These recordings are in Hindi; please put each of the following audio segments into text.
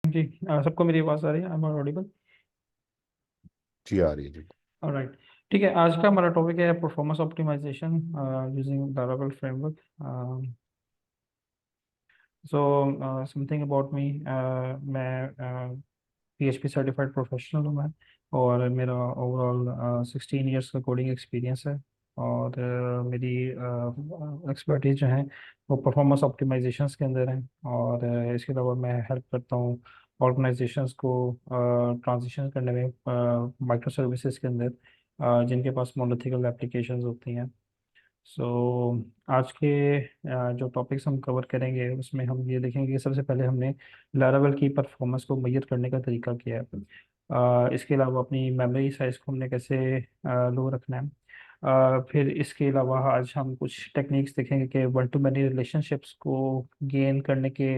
जी। सबको मेरी आवाज़ आ रही है? I am audible? जी आ रही है जी। ऑलराइट। ठीक है, आज का हमारा टॉपिक है performance optimization using Laravel framework. So something about me. मैं PHP सर्टिफाइड प्रोफेशनल हूँ मैं। और मेरा ओवरऑल 16 ईयर्स का कोडिंग एक्सपीरियंस है। और मेरी एक्सपर्टीज जो है वो परफॉर्मेंस ऑप्टिमाइजेशंस के अंदर है। और इसके अलावा मैं हेल्प करता हूँ ऑर्गेनाइजेशंस को ट्रांजिशन करने में माइक्रो सर्विसेज के अंदर, जिनके पास मोनोलिथिकल एप्लीकेशंस होती हैं। सो आज के जो टॉपिक्स हम कवर करेंगे उसमें हम ये देखेंगे कि सबसे पहले हमने लारावेल की परफॉर्मेंस को मेजर करने का तरीका क्या है। इसके अलावा अपनी मेमोरी साइज को हमने कैसे लो रखना है। फिर इसके अलावा आज हम कुछ टेक्निक्स देखेंगे कि वन टू मैनी रिलेशनशिप्स को गेन करने के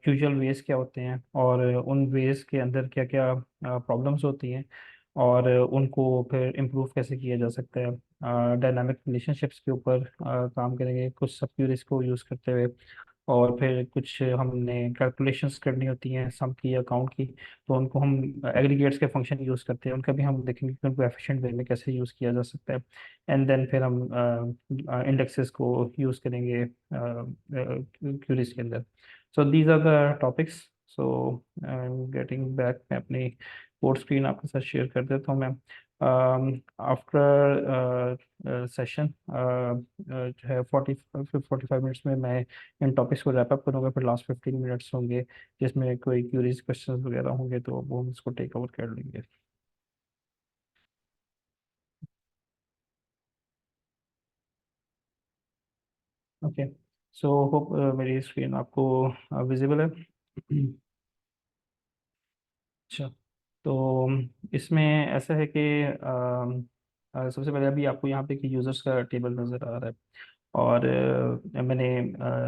यूजुअल वेज क्या होते हैं, और उन वेज के अंदर क्या क्या प्रॉब्लम्स होती हैं, और उनको फिर इम्प्रूव कैसे किया जा सकता है। डायनामिक रिलेशनशिप्स के ऊपर काम करेंगे कुछ सब क्यूरीज को यूज़ करते हुए। और फिर कुछ हमने कैलकुलेशंस करनी होती हैं सम की या काउंट की, तो उनको हम एग्रीगेट्स के फंक्शन यूज़ करते हैं, उनका भी हम देखेंगे कि उनको एफिशिएंट वे में कैसे यूज़ किया जा सकता है। एंड देन फिर हम इंडेक्सेस को यूज़ करेंगे क्यूरीज के अंदर। So these are the topics. So I am getting back. मैं अपनी कोड स्क्रीन आपके साथ शेयर कर देता हूँ मैं। आफ्टर सेशन जो है 45 मिनट्स में मैं इन टॉपिक्स को रैप अप करूंगा। फिर लास्ट 15 मिनट्स होंगे जिसमें कोई क्यूरीज क्वेश्चंस वगैरह होंगे तो वो हम इसको टेक ओवर कर लेंगे। ओके। सो होप मेरी स्क्रीन आपको विजिबल है। अच्छा। तो इसमें ऐसा है कि सबसे पहले अभी आपको यहाँ पे कि यूज़र्स का टेबल नज़र आ रहा है। और मैंने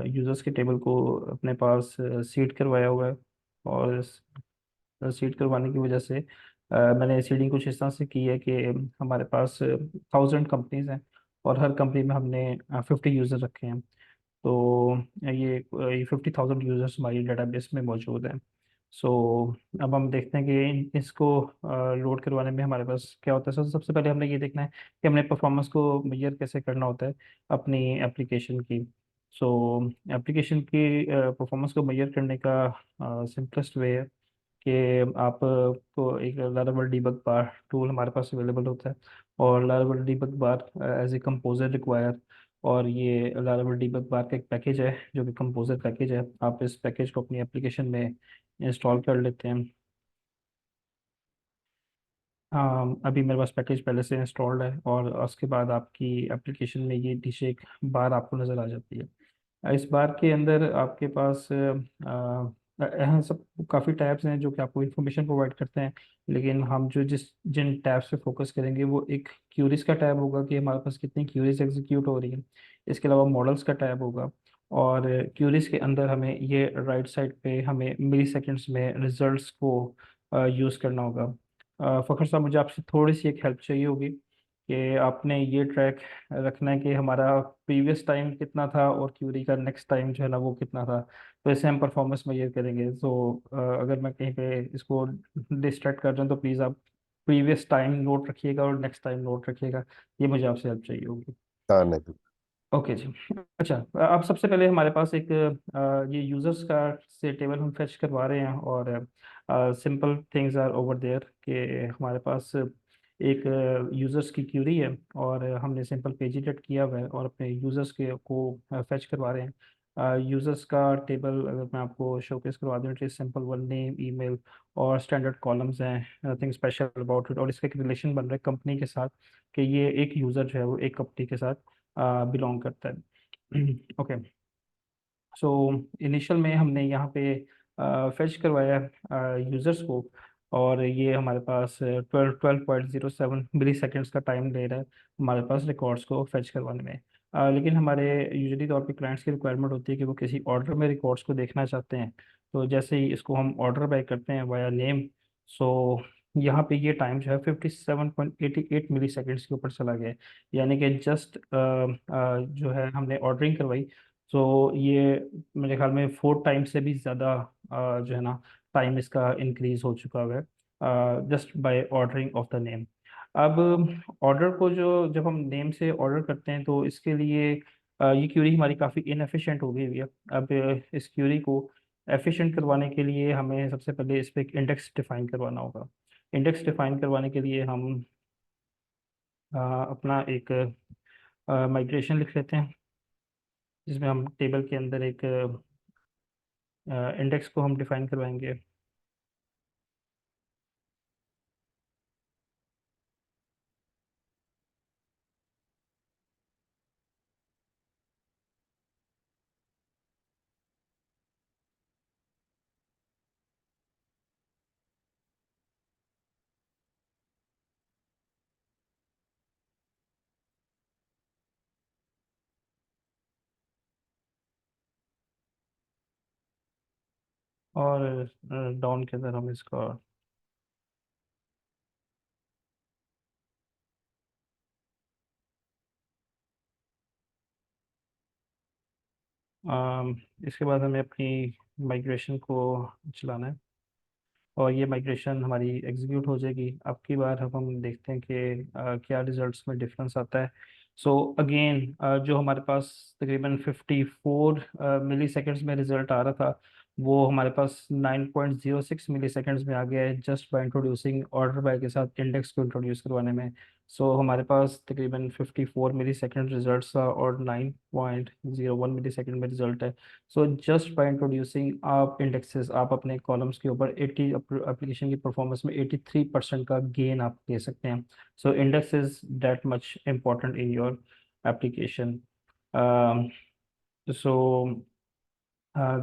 यूज़र्स के टेबल को अपने पास सीड करवाया हुआ है। और सीड करवाने की वजह से मैंने सीडिंग कुछ इस तरह से की है कि हमारे पास 1000 कंपनीज हैं, और हर कंपनी में हमने 50 यूज़र रखे हैं। तो ये 50,000 यूज़र्स हमारी डेटाबेस में मौजूद हैं। सो अब हम देखते हैं कि इसको लोड करवाने में हमारे पास क्या होता है। सबसे पहले हमने ये देखना है कि हमने परफॉर्मेंस को मेजर कैसे करना होता है अपनी एप्लीकेशन की। सो एप्लीकेशन की परफॉर्मेंस को मेजर करने का सिंपलेस्ट वे है कि आप को एक लारावेल डीबग बार टूल हमारे पास अवेलेबल होता है। और Laravel debug bar as a composer require. और ये लारावेल डीबग बार का एक पैकेज है जो कि कंपोजर पैकेज है। आप इस पैकेज को अपनी एप्लीकेशन में इंस्टॉल कर लेते हैं। अभी मेरे पास पैकेज पहले से इंस्टॉल्ड है, और उसके बाद आपकी एप्लीकेशन में ये डिश एक बार आपको नज़र आ जाती है। इस बार के अंदर आपके पास यहाँ सब काफ़ी टैब्स हैं जो कि आपको इन्फॉर्मेशन प्रोवाइड करते हैं। लेकिन हम जो जिस जिन टैब्स पे फोकस करेंगे वो एक क्यूरीज का टैब होगा कि हमारे पास कितनी क्यूरीज एग्जीक्यूट हो रही है। इसके अलावा मॉडल्स का टैब होगा। और क्यूरीज के अंदर हमें ये राइट साइड पे हमें मिली सेकेंड्स में रिजल्ट्स को यूज़ करना होगा। फ़खर साहब, मुझे आपसे थोड़ी सी एक हेल्प चाहिए होगी कि आपने ये ट्रैक रखना है कि हमारा प्रीवियस टाइम कितना था और क्यूरी का नेक्स्ट टाइम जो है ना वो कितना था। तो इससे हम परफॉर्मेंस मेजर करेंगे। तो अगर मैं कहीं पे इसको डिस्ट्रैक्ट कर रहा हूँ तो प्लीज़ आप प्रीवियस टाइम नोट रखिएगा और नेक्स्ट टाइम नोट रखिएगा। ये मुझे आपसे हेल्प चाहिए होगी। हाँ नहीं। ओके जी। अच्छा, अब सबसे पहले हमारे पास एक ये यूजर्स का से टेबल हम फेच करवा रहे हैं। और simple things are over there कि हमारे पास एक यूजर्स की क्यूरी है, और हमने सिंपल पेज एडिट किया हुआ है और अपने यूजर्स के को फेच करवा रहे हैं। यूजर्स का टेबल अगर मैं आपको शोकेस करवा दूँ, it is simple one name email और स्टैंडर्ड कॉलम्स हैं, नथिंग स्पेशल अबाउट इट। और इसका एक रिलेशन बन रहा है कंपनी के साथ कि ये एक यूज़र जो है वो एक कंपनी के साथ बिलोंग करता है। ओके। सो इनिशियल में हमने यहाँ पे फेच करवाया यूज़र्स को। और ये हमारे पास 12.07 मिली सेकेंड्स का टाइम ले रहा है हमारे पास रिकॉर्ड्स को फेच करवाने में। लेकिन हमारे यूजली तौर पे क्लाइंट्स की रिक्वायरमेंट होती है कि वो किसी ऑर्डर में रिकॉर्ड्स को देखना चाहते हैं। तो जैसे ही इसको हम ऑर्डर बाय करते हैं वाया नेम, सो यहाँ पे ये टाइम जो है 57.88 मिली सेकेंड्स के ऊपर चला गया है। यानी कि जस्ट जो है हमने ऑर्डरिंग करवाई, तो ये मेरे ख्याल में 4 टाइम से भी ज़्यादा जो है ना टाइम इसका इंक्रीज हो चुका है just by ordering of the name. अब ऑर्डर को जो जब हम नेम से ऑर्डर करते हैं तो इसके लिए ये क्यूरी हमारी काफ़ी इनएफिशिएंट हो गई हुई है। अब इस क्यूरी को एफिशिएंट करवाने के लिए हमें सबसे पहले इस पर एक इंडेक्स डिफाइन करवाना होगा। इंडेक्स डिफाइन करवाने के लिए हम अपना एक माइग्रेशन लिख लेते हैं, जिसमें हम टेबल के अंदर एक इंडेक्स को हम डिफाइन करवाएंगे। और डाउन के अंदर हम इसका इसके बाद हमें अपनी माइग्रेशन को चलाना है और ये माइग्रेशन हमारी एग्जीक्यूट हो जाएगी। अब की बार अब हम देखते हैं कि क्या रिजल्ट्स में डिफरेंस आता है। सो अगेन जो हमारे पास तकरीबन 54 मिली सेकेंड्स में रिजल्ट आ रहा था, वो हमारे पास 9.06 मिली सेकेंड्स में आ गया है, just by introducing order by के साथ इंडेक्स को इंट्रोड्यूस करवाने में। सो हमारे पास तकरीबन 54 मिली सेकेंड रिजल्ट था और 9.01 मिली सेकेंड में रिजल्ट है। सो जस्ट बाय इंट्रोड्यूसिंग आप इंडेक्सेस, आप अपने कॉलम्स के ऊपर 80 एप्लीकेशन की परफॉर्मेंस में 83% का गेन आप दे सकते हैं। So index is that much important in your application. So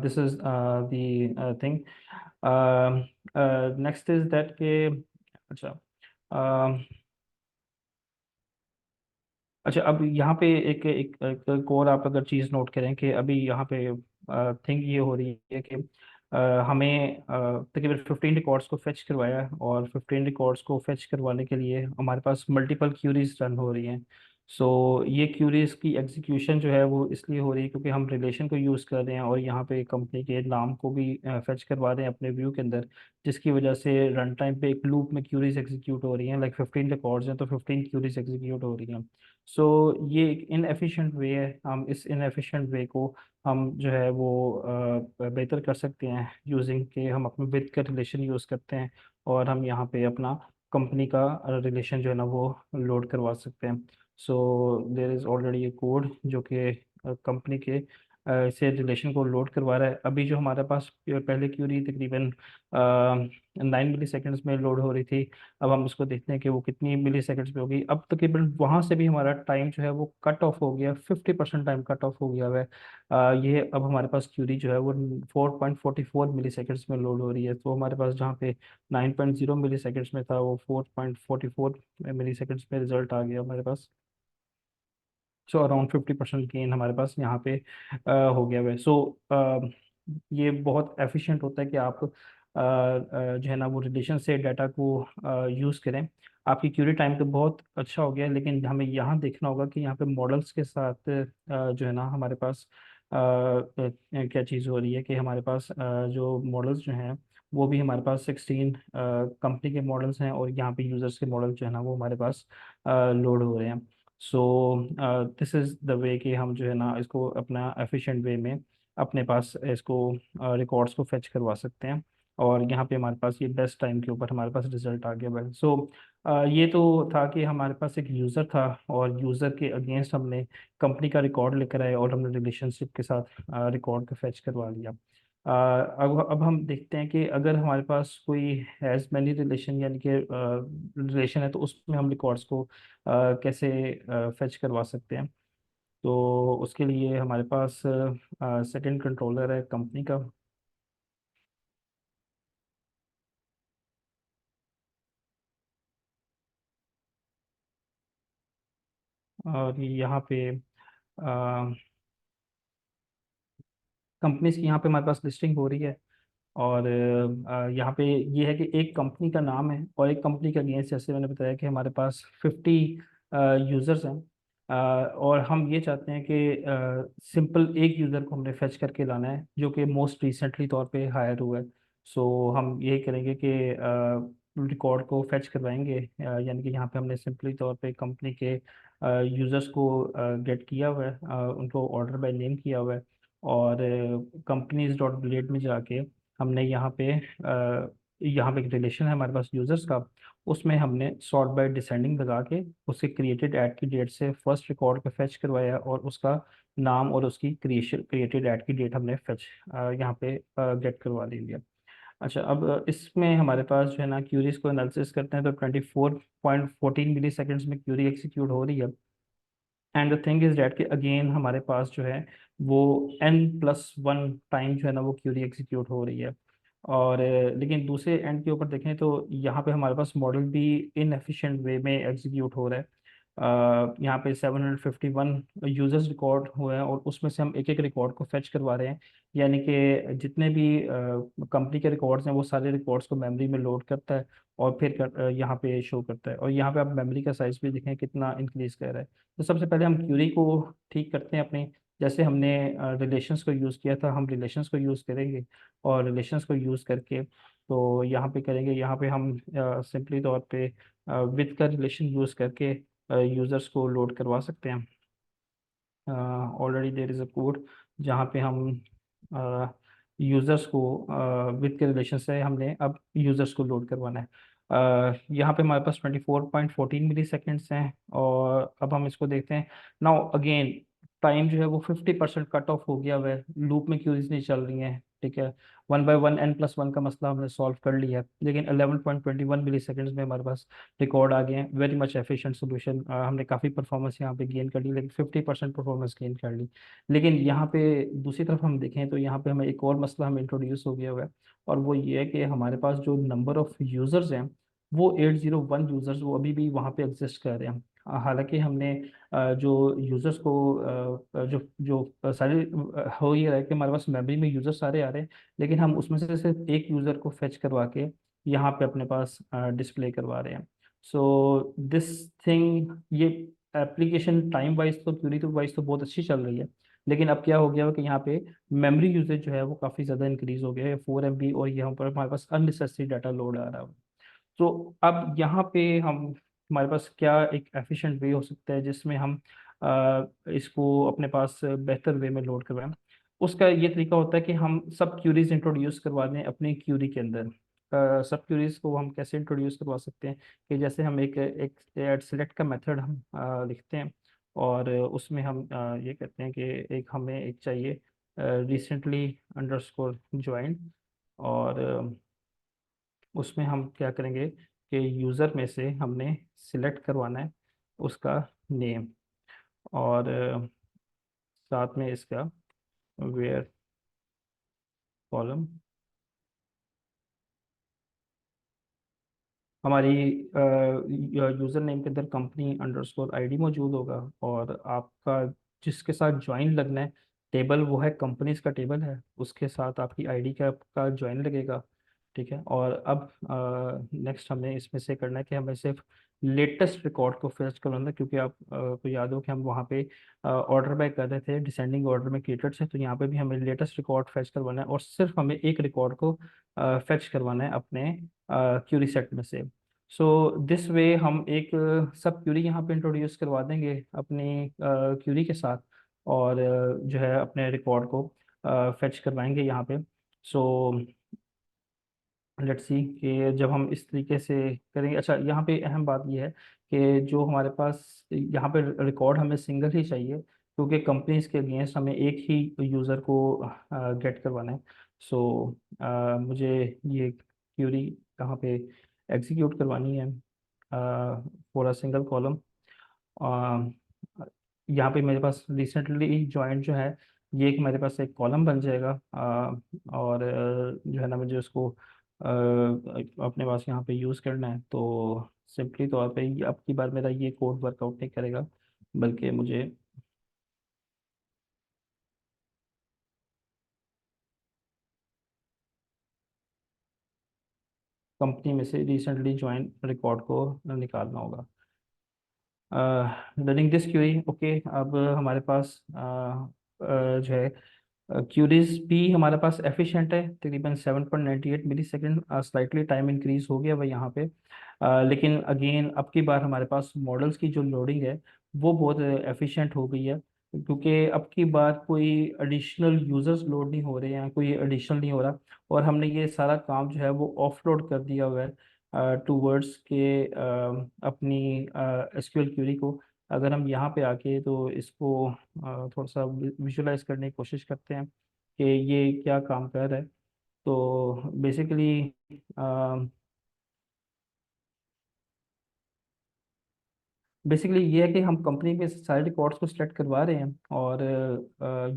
this is the thing. Next is that के अच्छा अच्छा, अब यहाँ पे एक और आप अगर चीज़ नोट करें कि अभी यहाँ पे थिंग ये हो रही है कि हमें तकरीबन 15 रिकॉर्ड्स को फेच करवाया है और 15 रिकॉर्ड्स को फेच करवाने के लिए हमारे पास मल्टीपल क्यूरीज रन हो रही हैं। सो ये क्यूरीज की एग्जीक्यूशन जो है वो इसलिए हो रही है क्योंकि हम रिलेशन को यूज़ कर रहे हैं और यहाँ पे कंपनी के नाम को भी फेच करवा रहे हैं अपने व्यू के अंदर, जिसकी वजह से रन टाइम पे एक लूप में क्यूरीज एग्जीक्यूट हो रही हैं। लाइक 15 रिकॉर्ड्स हैं तो 15 क्यूरीज एग्जीक्यूट हो रही हैं। सो ये एक इनएफिशिएंट वे है। हम इस इनएफिशिएंट वे को हम जो है वो बेहतर कर सकते हैं यूजिंग के हम अपने विद का रिलेशन यूज़ करते हैं और हम यहाँ पे अपना कंपनी का रिलेशन जो है ना वो लोड करवा सकते हैं। So there is already a code जो कि कंपनी के से रिलेशन को लोड करवा रहा है। अभी जो हमारे पास पहले क्यूरी तकरीबन 9 मिली सेकेंड्स में लोड हो रही थी, अब हम इसको देखते हैं कि वो कितनी मिली सेकेंड्स में होगी। अब तकरीबन वहाँ से भी हमारा टाइम जो है वो कट ऑफ हो गया, 50% टाइम कट ऑफ हो गया है। ये अब हमारे पास क्यूरी जो है वो 4.44 मिली सेकेंड्स में लोड हो रही है। तो हमारे पास जहाँ पे 9.0 मिली सेकेंड्स में था वो 4.44 मिली सेकेंड्स में रिजल्ट आ गया हमारे पास। सो अराउंड 50% गेन हमारे पास यहाँ पे हो गया है। सो ये बहुत एफिशिएंट होता है कि आप जो है ना वो रिलेशन से डाटा को यूज़ करें। आपकी क्यूरी टाइम तो बहुत अच्छा हो गया है, लेकिन हमें यहाँ देखना होगा कि यहाँ पे मॉडल्स के साथ जो है ना हमारे पास क्या चीज़ हो रही है कि हमारे पास जो मॉडल्स जो हैं वो भी हमारे पास 16 कंपनी के मॉडल्स हैं और यहाँ पे यूज़र्स के मॉडल जो है ना वो हमारे पास लोड हो रहे हैं। So this is the way कि हम जो है ना इसको अपना एफिशिएंट वे में अपने पास इसको रिकॉर्ड्स को फेच करवा सकते हैं और यहाँ पे हमारे पास ये बेस्ट टाइम के ऊपर हमारे पास रिजल्ट आ गया है। सो ये तो था कि हमारे पास एक यूज़र था और यूज़र के अगेंस्ट हमने कंपनी का रिकॉर्ड लेकर आए और हमने रिलेशनशिप के साथ रिकॉर्ड को फेच करवा लिया। अब हम देखते हैं कि अगर हमारे पास कोई हैज़ मैनी रिलेशन यानी कि रिलेशन है तो उसमें हम रिकॉर्ड्स को कैसे फेच करवा सकते हैं। तो उसके लिए हमारे पास सेकंड कंट्रोलर है कंपनी का और यहाँ पे कंपनीज की यहाँ पे हमारे पास लिस्टिंग हो रही है और यहाँ पे ये है कि एक कंपनी का नाम है और एक कंपनी के अगेंस्ट, जैसे मैंने बताया कि हमारे पास 50 यूज़र्स हैं और हम ये चाहते हैं कि सिंपल एक यूज़र को हमने फेच करके लाना है जो कि मोस्ट रिसेंटली तौर पे हायर हुआ है। सो हम यही करेंगे कि रिकॉर्ड को फैच करवाएंगे, यानी कि यहाँ पे हमने सिंपली तौर पे कंपनी के यूज़र्स को गेट किया हुआ है, उनको ऑर्डर बाय नेम किया हुआ है, और कंपनीज डॉट ब्लेड में जाके हमने यहाँ पे एक रिलेशन है हमारे पास यूज़र्स का, उसमें हमने सॉर्ट बाय डिसेंडिंग लगा के उसके क्रिएटेड ऐड की डेट से फर्स्ट रिकॉर्ड को फैच करवाया, और उसका नाम और उसकी क्रिएशन क्रिएटेड ऐड की डेट हमने फैच यहाँ पे गेट करवा लिया। अच्छा, अब इसमें हमारे पास जो है ना क्यूरीज को एनालिसिस करते हैं तो 24.14 मिली सेकेंड्स में क्यूरी एग्जीक्यूट हो रही है। And the thing is that कि अगेन हमारे पास जो है वो n+1 टाइम जो है ना वो क्यूरी एग्जीक्यूट हो रही है। और लेकिन दूसरे एंड के ऊपर देखें तो यहाँ पे हमारे पास मॉडल भी इनएफिशिएंट वे में एग्जीक्यूट हो रहा है। यहाँ पे 751 यूजर्स रिकॉर्ड हुए हैं, और उसमें से हम एक एक रिकॉर्ड को फेच करवा रहे हैं, यानी कि जितने भी कंपनी के रिकॉर्ड्स हैं वो सारे रिकॉर्ड्स को मेमोरी में लोड करता है, और फिर यहाँ पे शो करता है। और यहाँ पे आप मेमोरी का साइज भी देखें कितना इंक्रीज कर रहा है। तो सबसे पहले हम क्यूरी को ठीक करते हैं अपनी, जैसे हमने रिलेशंस को यूज़ किया था हम रिलेशंस को यूज़ करेंगे, और रिलेशंस को यूज़ करके तो यहाँ पे करेंगे, यहाँ पे हम सिंपली तौर पे विद का रिलेशन यूज़ करके यूज़र्स को लोड करवा सकते हैं। Already there is a code जहाँ पे हम यूज़र्स को विद के रिलेशन से हमने अब यूज़र्स को लोड करवाना है। यहाँ पे हमारे पास 24.14 मिली सेकेंड्स हैं, और अब हम इसको देखते हैं। नाउ अगेन टाइम जो है वो 50% कट ऑफ हो गया हुआ है, लूप में क्यूरीज नहीं चल रही हैं, ठीक है। 1/1 n+1 का मसला हमने सॉल्व कर लिया है, लेकिन 11.21 मिली सेकेंड्स में हमारे पास रिकॉर्ड आ गए हैं। वेरी मच एफिशिएंट सोल्यूशन, हमने काफ़ी परफॉर्मेंस यहाँ पे गेन कर ली, लेकिन 50% परफॉर्मेंस गेन कर ली। लेकिन यहाँ पे दूसरी तरफ हम देखें तो यहाँ पे हमें एक और मसला हमें इंट्रोड्यूस हो गया हुआ है, और वो ये है कि हमारे पास जो नंबर ऑफ़ यूज़र्स हैं वो 801 यूज़र्स वो अभी भी वहाँ पे एग्जिस्ट कर रहे हैं। हालांकि हमने जो यूज़र्स को जो जो सारे हो ये रहा है कि हमारे पास मेमोरी में यूज़र सारे आ रहे हैं, लेकिन हम उसमें से सिर्फ एक यूज़र को फेच करवा के यहाँ पे अपने पास डिस्प्ले करवा रहे हैं। सो दिस थिंग, ये एप्लीकेशन टाइम वाइज तो क्यूरी तो वाइज तो बहुत अच्छी चल रही है, लेकिन अब क्या हो गया है कि यहाँ पे मेमोरी यूसेज जो है वो काफ़ी ज़्यादा इंक्रीज हो गया है, 4 MB, और यहाँ पर हमारे पास अननेसेसरी डाटा लोड आ रहा है। तो अब यहाँ पे हम हमारे पास क्या एक एफिशिएंट वे हो सकता है जिसमें हम इसको अपने पास बेहतर वे में लोड करवाएं। उसका ये तरीका होता है कि हम सब क्यूरीज इंट्रोड्यूस करवा दें अपनी क्यूरी के अंदर। सब क्यूरीज को हम कैसे इंट्रोड्यूस करवा सकते हैं कि जैसे हम एक एक ऐड सेलेक्ट का मेथड हम लिखते हैं, और उसमें हम ये कहते हैं कि एक हमें एक चाहिए रिसेंटली अंडरस्कोर ज्वाइन, और उसमें हम क्या करेंगे कि यूज़र में से हमने सिलेक्ट करवाना है उसका नेम, और साथ में इसका वेयर कॉलम हमारी यूज़र नेम के अंदर कंपनी अंडरस्कोर आईडी मौजूद होगा, और आपका जिसके साथ ज्वाइन लगना है टेबल वो है कंपनीज का टेबल है, उसके साथ आपकी आईडी का ज्वाइन लगेगा, ठीक है। और अब नेक्स्ट हमें इसमें से करना है कि हमें सिर्फ लेटेस्ट रिकॉर्ड को फेच करवाना है, क्योंकि आप को याद हो कि हम वहाँ पे ऑर्डर बाय कर रहे थे डिसेंडिंग ऑर्डर में क्रिएटेड से, तो यहाँ पे भी हमें लेटेस्ट रिकॉर्ड फेच करवाना है, और सिर्फ हमें एक रिकॉर्ड को फेच करवाना है अपने क्यूरी सेट में से। सो दिस वे हम एक सब क्यूरी यहाँ पे इंट्रोड्यूस करवा देंगे अपनी क्यूरी के साथ, और जो है अपने रिकॉर्ड को फेच करवाएंगे यहाँ पे। सो लेट्स सी कि जब हम इस तरीके से करेंगे। अच्छा, यहाँ पे अहम बात यह है कि जो हमारे पास यहाँ पे रिकॉर्ड हमें सिंगल ही चाहिए, क्योंकि कंपनीज के अगेंस्ट हमें एक ही यूज़र को गेट करवाना है। सो मुझे ये क्यूरी कहाँ पे एग्जीक्यूट करवानी है फॉर अ सिंगल कॉलम। यहाँ पे मेरे पास रिसेंटली ज्वाइन जो है ये एक मेरे पास एक कॉलम बन जाएगा, और जो है ना मुझे उसको अपने पास यहाँ पे यूज़ करना है, तो सिंपली तौर पे अब की बार मेरा ये कोड वर्कआउट नहीं करेगा, बल्कि मुझे कंपनी में से रिसेंटली ज्वाइन रिकॉर्ड को निकालना होगा। Running this query, okay. अब हमारे पास जो है क्यूरीज भी हमारे पास एफिशिएंट है, तकरीबन 7.98 मिली सेकेंड, स्लाइटली टाइम इंक्रीज हो गया वह यहाँ पे। लेकिन अगेन अब की बार हमारे पास मॉडल्स की जो लोडिंग है वो बहुत एफिशिएंट हो गई है, क्योंकि अब की बार कोई एडिशनल यूजर्स लोड नहीं हो रहे हैं, कोई एडिशनल नहीं हो रहा, और हमने ये सारा काम जो है वो ऑफलोड कर दिया हुआ है टूवर्ड्स के अपनी एसक्यूएल क्यूरी को। अगर हम यहाँ पे आके तो इसको थोड़ा सा विजुलाइज करने की कोशिश करते हैं कि ये क्या काम कर रहा है। तो बेसिकली ये है कि हम कंपनी में से सारे रिकॉर्ड्स को सिलेक्ट करवा रहे हैं, और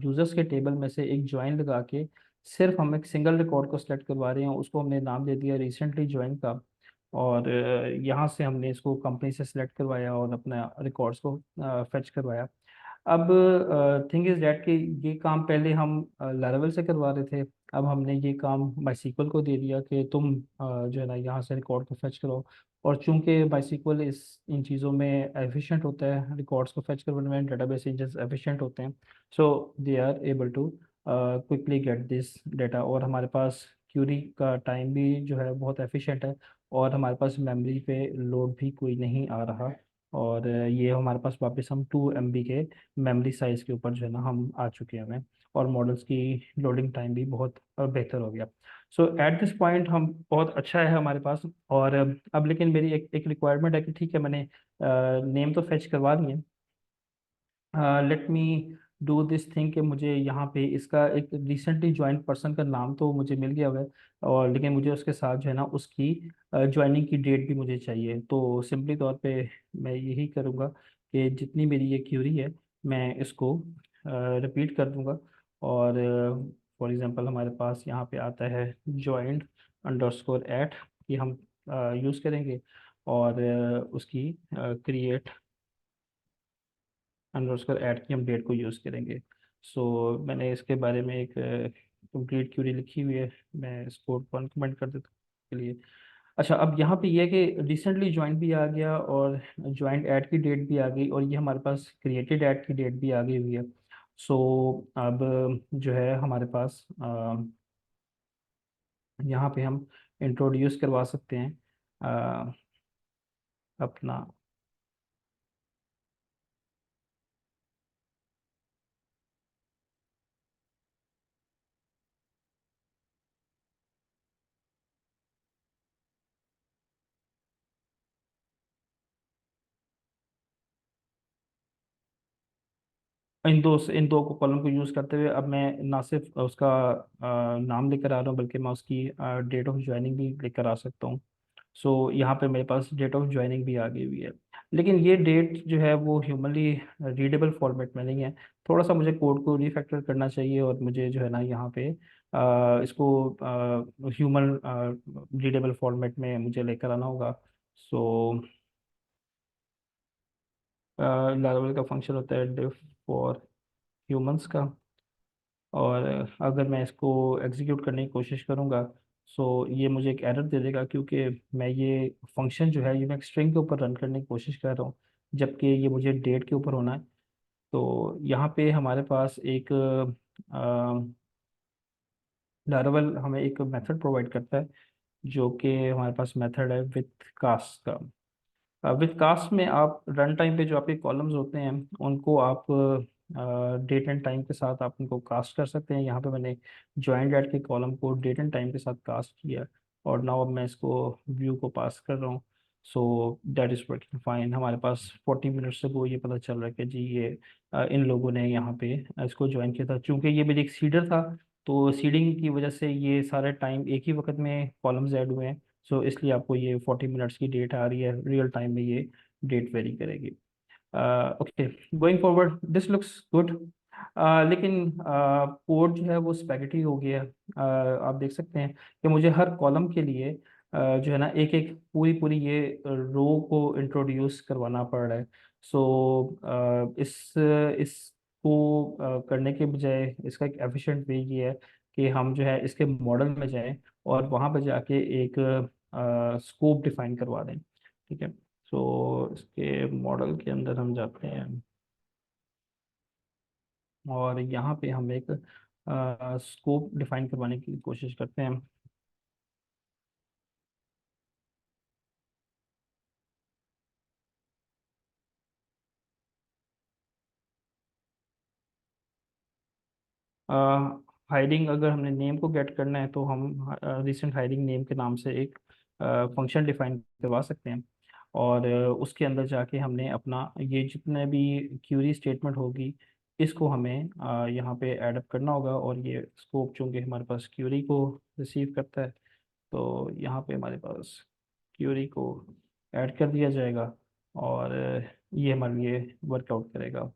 यूजर्स के टेबल में से एक ज्वाइन लगा के सिर्फ हम एक सिंगल रिकॉर्ड को सिलेक्ट करवा रहे हैं, उसको हमने नाम दे दिया रिसेंटली ज्वाइन का। और यहाँ से हमने इसको कंपनी से सिलेक्ट करवाया और अपना रिकॉर्ड्स को फेच करवाया। अब थिंग इज दैट कि ये काम पहले हम लारावेल से करवा रहे थे, अब हमने ये काम माईसीक्वल को दे दिया कि तुम जो है ना यहाँ से रिकॉर्ड को फेच करो। और चूंकि माईसीक्वल इस इन चीज़ों में एफिशिएंट होता है, रिकॉर्ड्स को फेच करने में डेटाबेस इंजन एफिशिएंट होते हैं, so they are able to quickly get this data. और हमारे पास क्यूरी का टाइम भी जो है बहुत एफिशिएंट है, और हमारे पास मेमोरी पे लोड भी कोई नहीं आ रहा। और ये हमारे पास वापस हम 2 MB के मेमोरी साइज़ के ऊपर जो है ना हम आ चुके हैं, और मॉडल्स की लोडिंग टाइम भी बहुत बेहतर हो गया। सो एट दिस पॉइंट हम बहुत अच्छा है हमारे पास। और अब लेकिन मेरी एक रिक्वायरमेंट है कि ठीक है, मैंने नेम तो फेच करवा दिए, let me do this thing कि मुझे यहाँ पे इसका एक रिसेंटली ज्वाइन पर्सन का नाम तो मुझे मिल गया हुआ है, और लेकिन मुझे उसके साथ जो है ना उसकी ज्वाइनिंग की डेट भी मुझे चाहिए। तो सिंपली तौर पे मैं यही करूँगा कि जितनी मेरी ये क्यूरी है मैं इसको रिपीट कर दूँगा। और फॉर एग्जांपल हमारे पास यहाँ पे आता है ज्वाइंट अंडरस्कोर एट, ये हम यूज़ करेंगे, और उसकी क्रिएट अंडरस्कोर ऐड की हम डेट को यूज़ करेंगे। सो मैंने इसके बारे में एक कंप्लीट क्यूरी लिखी हुई है, मैं इसको कमेंट कर देता हूँ के लिए। अच्छा, अब यहाँ पे ये है कि रिसेंटली ज्वाइंट भी आ गया और ज्वाइंट ऐड की डेट भी आ गई, और ये हमारे पास क्रिएटेड ऐड की डेट भी आ गई हुई है। सो अब जो है हमारे पास यहाँ पे हम इंट्रोड्यूस करवा सकते हैं अ, अपना। इन दो को कॉलम को यूज़ करते हुए अब मैं ना सिर्फ उसका नाम लेकर आ रहा हूँ, बल्कि मैं उसकी डेट ऑफ ज्वाइनिंग भी लेकर आ सकता हूँ। सो यहाँ पे मेरे पास डेट ऑफ ज्वाइनिंग भी आ गई हुई है, लेकिन ये डेट जो है वो ह्यूमनली रीडेबल फॉर्मेट में नहीं है। थोड़ा सा मुझे कोड को रीफैक्टर करना चाहिए, और मुझे जो है ना यहाँ पे इसको ह्यूमन रीडेबल फॉर्मेट में मुझे लेकर आना होगा। सो लारावेल का फंक्शन होता है डिफ फॉर ह्यूमंस का, और अगर मैं इसको एग्जीक्यूट करने की कोशिश करूँगा, सो ये मुझे एक एरर दे देगा, क्योंकि मैं ये फंक्शन जो है ये मैं एक स्ट्रिंग के ऊपर रन करने की कोशिश कर रहा हूँ, जबकि ये मुझे डेट के ऊपर होना है। तो यहाँ पे हमारे पास एक लारावेल हमें एक मेथड प्रोवाइड करता है, जो कि हमारे पास मेथड है विथ कास्ट का। विथ कास्ट में आप रन टाइम पे जो आपके कॉलम्स होते हैं उनको आप डेट एंड टाइम के साथ आप उनको कास्ट कर सकते हैं। यहाँ पे मैंने ज्वाइंट ऐड के कॉलम को डेट एंड टाइम के साथ कास्ट किया, और नाउ अब मैं इसको व्यू को पास कर रहा हूँ। So that is working fine. हमारे पास 40 मिनट से वो ये पता चल रहा है कि जी ये इन लोगों ने यहाँ पे इसको ज्वाइन किया था। चूँकि ये मेरी एक सीडर था, तो सीडिंग की वजह से ये सारे टाइम एक ही वक्त में कॉलम्स ऐड हुए हैं। सो इसलिए आपको ये 40 मिनट्स की डेट आ रही है, रियल टाइम में ये डेट वेरी करेगी। Okay, going forward this looks good. लेकिन कोड जो है वो स्पैगेटी हो गया है। आप देख सकते हैं कि मुझे हर कॉलम के लिए जो है ना एक एक पूरी पूरी ये रो को इंट्रोड्यूस करवाना पड़ रहा है। सो इसको करने के बजाय इसका एक एफिशिएंट वे ये है कि हम जो है इसके मॉडल में जाएं, और वहाँ पर जाके एक स्कोप डिफाइन करवा दें। ठीक है, सो इसके मॉडल के अंदर हम जाते हैं, और यहाँ पे हम एक स्कोप डिफाइन करवाने की कोशिश करते हैं। हायरिंग, अगर हमने नेम को गेट करना है तो हम रिसेंट हायरिंग नेम के नाम से एक फंक्शन डिफाइन करवा सकते हैं। और उसके अंदर जाके हमने अपना ये जितने भी क्यूरी स्टेटमेंट होगी इसको हमें यहाँ पे ऐड अप करना होगा। और ये स्कोप चूंकि हमारे पास क्यूरी को रिसीव करता है, तो यहाँ पे हमारे पास क्यूरी को ऐड कर दिया जाएगा। और ये हमारे लिए वर्कआउट करेगा।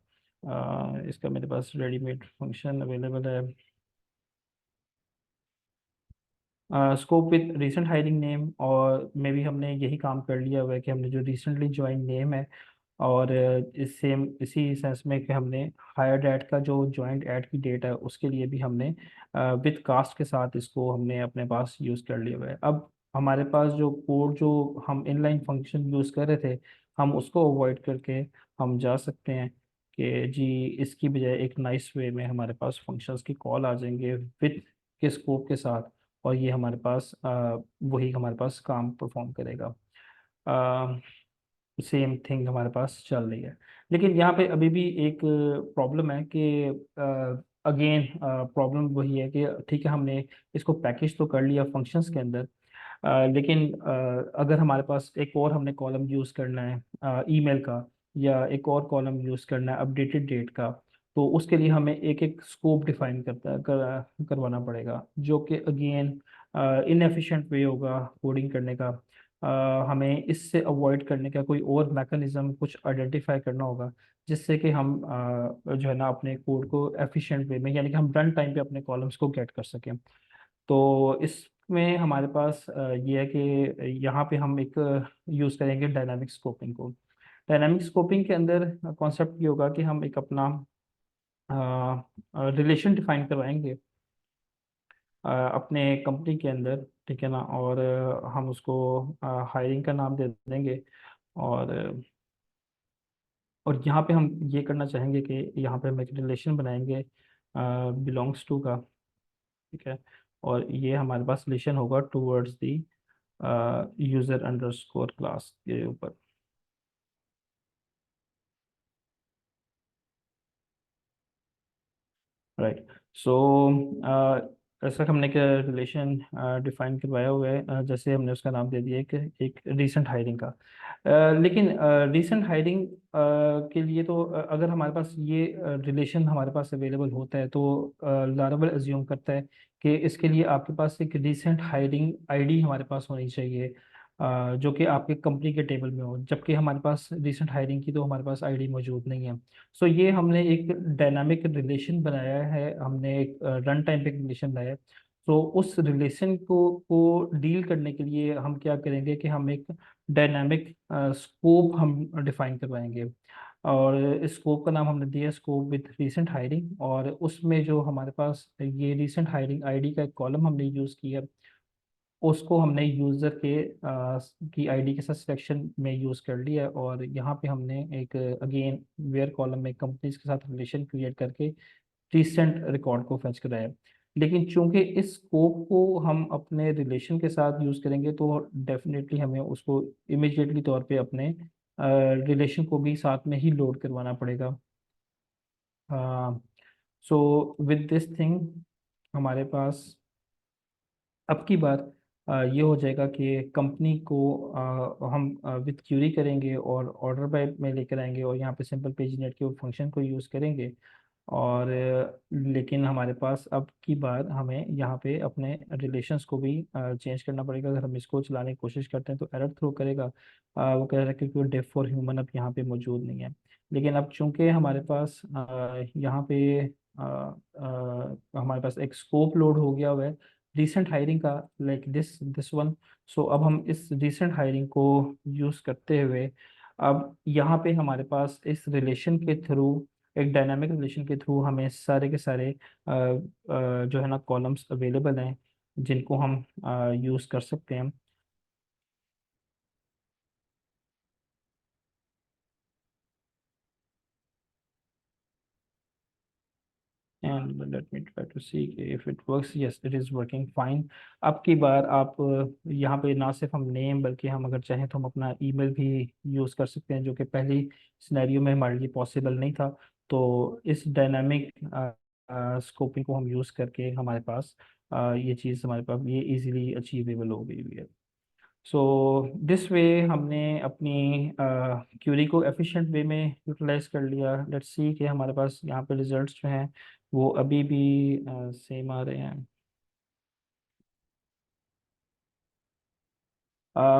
इसका मेरे पास रेडीमेड फंक्शन अवेलेबल है। Scope with recent hiring name, और में भी हमने यही काम कर लिया हुआ है कि हमने जो रिसेंटली ज्वाइन नेम है, और इस सेम इसी सेंस में कि हमने हायर्ड ऐड का जो ज्वाइंट ऐड की डेट है उसके लिए भी हमने विद कास्ट के साथ इसको हमने अपने पास यूज़ कर लिया हुआ है। अब हमारे पास जो कोड जो हम इनलाइन फंक्शन यूज़ कर रहे थे, हम उसको अवॉइड करके हम जा सकते हैं कि जी इसकी बजाय एक नाइस वे में हमारे पास फंक्शंस की कॉल आ जाएंगे विद के स्कोप के साथ। और ये हमारे पास वही हमारे पास काम परफॉर्म करेगा। सेम थिंग हमारे पास चल रही है। लेकिन यहाँ पे अभी भी एक प्रॉब्लम है कि अगेन प्रॉब्लम वही है कि ठीक है, हमने इसको पैकेज तो कर लिया फंक्शंस के अंदर, लेकिन अगर हमारे पास एक और हमने कॉलम यूज़ करना है ईमेल का, या एक और कॉलम यूज़ करना है अपडेटेड डेट का, तो उसके लिए हमें एक एक स्कोप डिफाइन करवाना पड़ेगा, जो कि अगेन इनएफिशिएंट वे होगा कोडिंग करने का। हमें इससे अवॉइड करने का कोई और मैकेनिज्म कुछ आइडेंटिफाई करना होगा, जिससे कि हम जो है ना अपने कोड को एफिशिएंट वे में, यानी कि हम रन टाइम पे अपने कॉलम्स को गेट कर सकें। तो इसमें हमारे पास ये है कि यहाँ पे हम एक यूज़ करेंगे डायनामिक स्कोपिंग को। डायनामिक स्कोपिंग के अंदर कॉन्सेप्ट ये होगा कि हम एक अपना रिलेशन डिफाइन करवाएंगे अपने कंपनी के अंदर, ठीक है ना। और हम उसको हायरिंग का नाम दे देंगे। और यहाँ पे हम ये करना चाहेंगे कि यहाँ पे हम एक रिलेशन बनाएंगे बिलोंग्स टू का, ठीक है। और ये हमारे पास रिलेशन होगा towards the user underscore class के ऊपर। राइट। सो ऐसा हमने एक रिलेशन डिफाइन करवाया हुआ है, जैसे हमने उसका नाम दे दिया है कि एक रीसेंट हायरिंग का। लेकिन रीसेंट हायरिंग के लिए तो अगर हमारे पास ये रिलेशन हमारे पास अवेलेबल होता है, तो लारावल अज्यूम करता है कि इसके लिए आपके पास एक रीसेंट हायरिंग आईडी हमारे पास होनी चाहिए, जो कि आपके कंपनी के टेबल में हो, जबकि हमारे पास रिसेंट हायरिंग की तो हमारे पास आईडी मौजूद नहीं है। सो ये हमने एक डायनामिक रिलेशन बनाया है, हमने एक रन टाइम पे रिलेशन बनाया है। तो उस रिलेशन को डील करने के लिए हम क्या करेंगे कि हम एक डायनामिक स्कोप हम डिफाइन करवाएंगे। और इस स्कोप का नाम हमने दिया स्कोप विद रीसेंट हायरिंग। और उसमें जो हमारे पास ये रीसेंट हायरिंग आईडी का एक कॉलम हमने यूज़ किया, उसको हमने यूज़र के की आईडी के साथ सिलेक्शन में यूज़ कर लिया। और यहाँ पे हमने एक अगेन वेयर कॉलम में कंपनीज के साथ रिलेशन क्रिएट करके रिसेंट रिकॉर्ड को फेच कराया। लेकिन चूंकि इस स्कोप को हम अपने रिलेशन के साथ यूज़ करेंगे, तो डेफिनेटली हमें उसको इमिजिएटली तौर पे अपने रिलेशन को भी साथ में ही लोड करवाना पड़ेगा। सो विद दिस थिंग हमारे पास अब की बार ये हो जाएगा कि कंपनी को हम विद क्यूरी करेंगे और ऑर्डर बाय में लेकर आएंगे, और यहाँ पे सिंपल पेज नेट के फंक्शन को यूज़ करेंगे। और लेकिन हमारे पास अब की बार हमें यहाँ पे अपने रिलेशंस को भी चेंज करना पड़ेगा। अगर हम इसको चलाने की कोशिश करते हैं तो एरर थ्रो करेगा। वो कह रहा है कि कोई डेफ फॉर ह्यूमन अब यहाँ पे मौजूद नहीं है। लेकिन अब चूंकि हमारे पास यहाँ पे हमारे पास एक स्कोप लोड हो गया हुआ है रिसेंट हायरिंग का, लाइक दिस वन। सो अब हम इस रिसेंट हायरिंग को यूज़ करते हुए, अब यहाँ पे हमारे पास इस रिलेशन के थ्रू, एक डायनामिक रिलेशन के थ्रू हमें सारे के सारे जो है ना कॉलम्स अवेलेबल हैं जिनको हम यूज़ कर सकते हैं। and let me try to see if it works. Yes, it is working fine. अब की बार आप यहाँ पे ना सिर्फ हम नेम बल्कि हम अगर चाहें तो हम अपना ईमेल भी यूज़ कर सकते हैं, जो कि पहली सिनेरियो में हमारे लिए पॉसिबल नहीं था। तो इस डायनामिक स्कोपिंग को हम यूज़ करके हमारे पास ये चीज़ हमारे पास ये इजीली अचीवेबल हो गई हुई है। सो दिस वे हमने अपनी क्यूरी को एफिशिएंट वे में यूटिलाइज कर लिया। लेट्स सी कि हमारे पास यहाँ पे रिजल्ट्स जो हैं वो अभी भी सेम आ रहे हैं।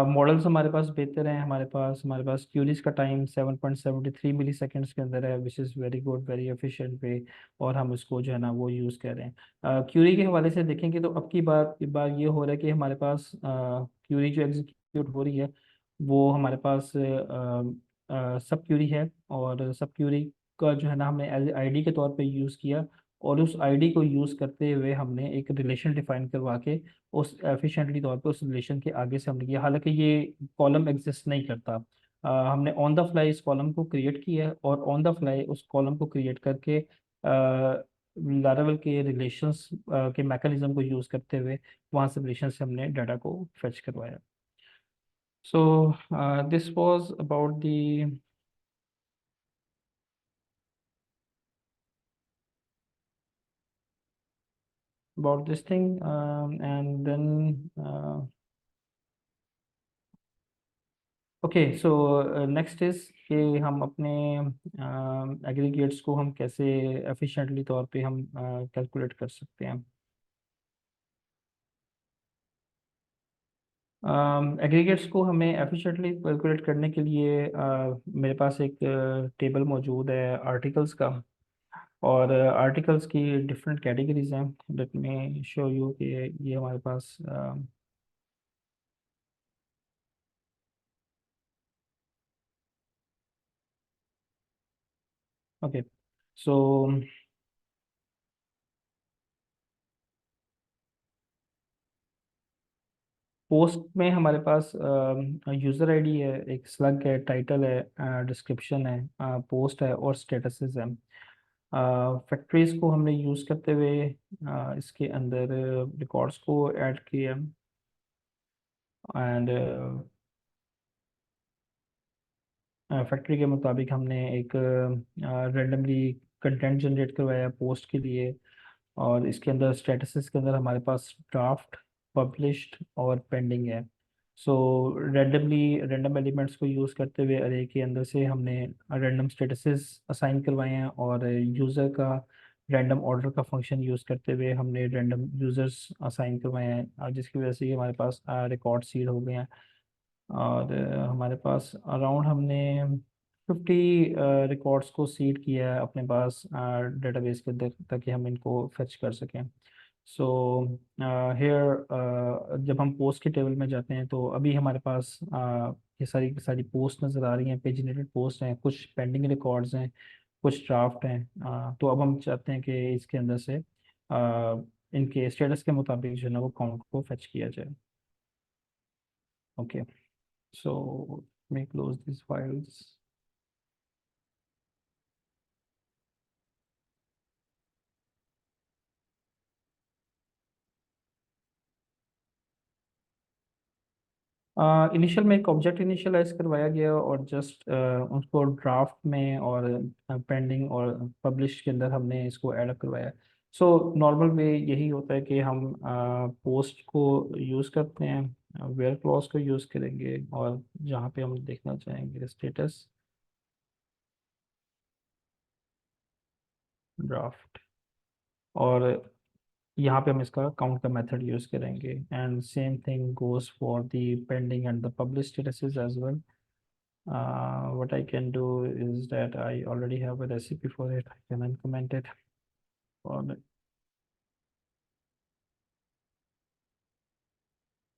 मॉडल्स हमारे पास बेहतर हैं। हमारे पास क्यूरीज का टाइम 7.73 मिली सेकेंड्स के अंदर है, which is very good, very efficient way. और हम इसको जो है ना वो यूज़ कर रहे हैं। क्यूरी के हवाले से देखेंगे तो अब की बार ये हो रहा है कि हमारे पास क्यूरी जो एग्जीक्यूट हो रही है वो हमारे पास सब क्यूरी है। और सब क्यूरी का जो है ना हमने एज आईडी के तौर पे यूज़ किया, और उस आईडी को यूज़ करते हुए हमने एक रिलेशन डिफाइन करवा के उस एफिशिएंटली तौर पे उस रिलेशन के आगे से हमने किया। हालांकि ये कॉलम एग्जिस्ट नहीं करता। हमने ऑन द फ्लाई इस कॉलम को क्रिएट किया है, और ऑन द फ्लाई उस कॉलम को क्रिएट करके लारावेल के रिलेशंस के मैकेनिज्म को यूज़ करते हुए वहाँ से रिलेशन से हमने डाटा को फेच करवाया। So this was about the about this thing, and then okay so next is कि हम अपने एग्रीगेट्स को हम कैसे एफिशिएंटली तौर पे हम कैलकुलेट कर सकते हैं। एग्रीगेट्स को हमें एफिशिएंटली कैलकुलेट करने के लिए मेरे पास एक टेबल मौजूद है आर्टिकल्स का, और आर्टिकल्स की डिफरेंट कैटेगरीज हैं। लेट मी शो यू कि ये हमारे पास ओके सो पोस्ट में हमारे पास यूज़र आईडी है, एक स्लग है, टाइटल है, डिस्क्रिप्शन है, पोस्ट है और स्टेटसेस है। फैक्ट्रीज को हमने यूज़ करते हुए इसके अंदर रिकॉर्ड्स को ऐड किया, एंड फैक्ट्री के मुताबिक हमने एक रेंडमली कंटेंट जनरेट करवाया पोस्ट के लिए। और इसके अंदर स्टेटसेस के अंदर हमारे पास ड्राफ्ट, पब्लिश्ड और पेंडिंग है। सो रैंडम एलिमेंट्स को यूज़ करते हुए अरे के अंदर से हमने रैंडम स्टेटसेस असाइन करवाए हैं, और यूज़र का रैंडम ऑर्डर का फंक्शन यूज़ करते हुए हमने रैंडम यूज़र्स असाइन करवाए हैं, जिसकी वजह से ये हमारे पास रिकॉर्ड सीड हो गए हैं। और हमारे पास अराउंड हमने 50 रिकॉर्ड्स को सीड किया है अपने पास डेटाबेस के अंदर, ताकि हम इनको फेच कर सकें। सो हेयर जब हम पोस्ट के टेबल में जाते हैं तो अभी हमारे पास ये सारी की सारी पोस्ट नज़र आ रही हैं, पेजिनेटेड पोस्ट हैं, कुछ पेंडिंग रिकॉर्ड्स हैं, कुछ ड्राफ्ट हैं। तो अब हम चाहते हैं कि इसके अंदर से इनके स्टेटस के मुताबिक जो है ना वो काउंट को फेच किया जाए। Okay so let me close these files. Initial में एक ऑब्जेक्ट इनिशियलाइज करवाया गया, और जस्ट उसको ड्राफ्ट में और पेंडिंग और पब्लिश के अंदर हमने इसको ऐड करवाया। सो नॉर्मल वे यही होता है कि हम पोस्ट को यूज़ करते हैं, वेयर क्लॉज को यूज़ करेंगे, और जहाँ पे हम देखना चाहेंगे स्टेटस ड्राफ्ट, और यहाँ पे हम इसका काउंट का मेथड यूज़ करेंगे। And same thing goes for the pending and the publish statuses as well. what I can do is that I already have a recipe for it. I can implement it on it.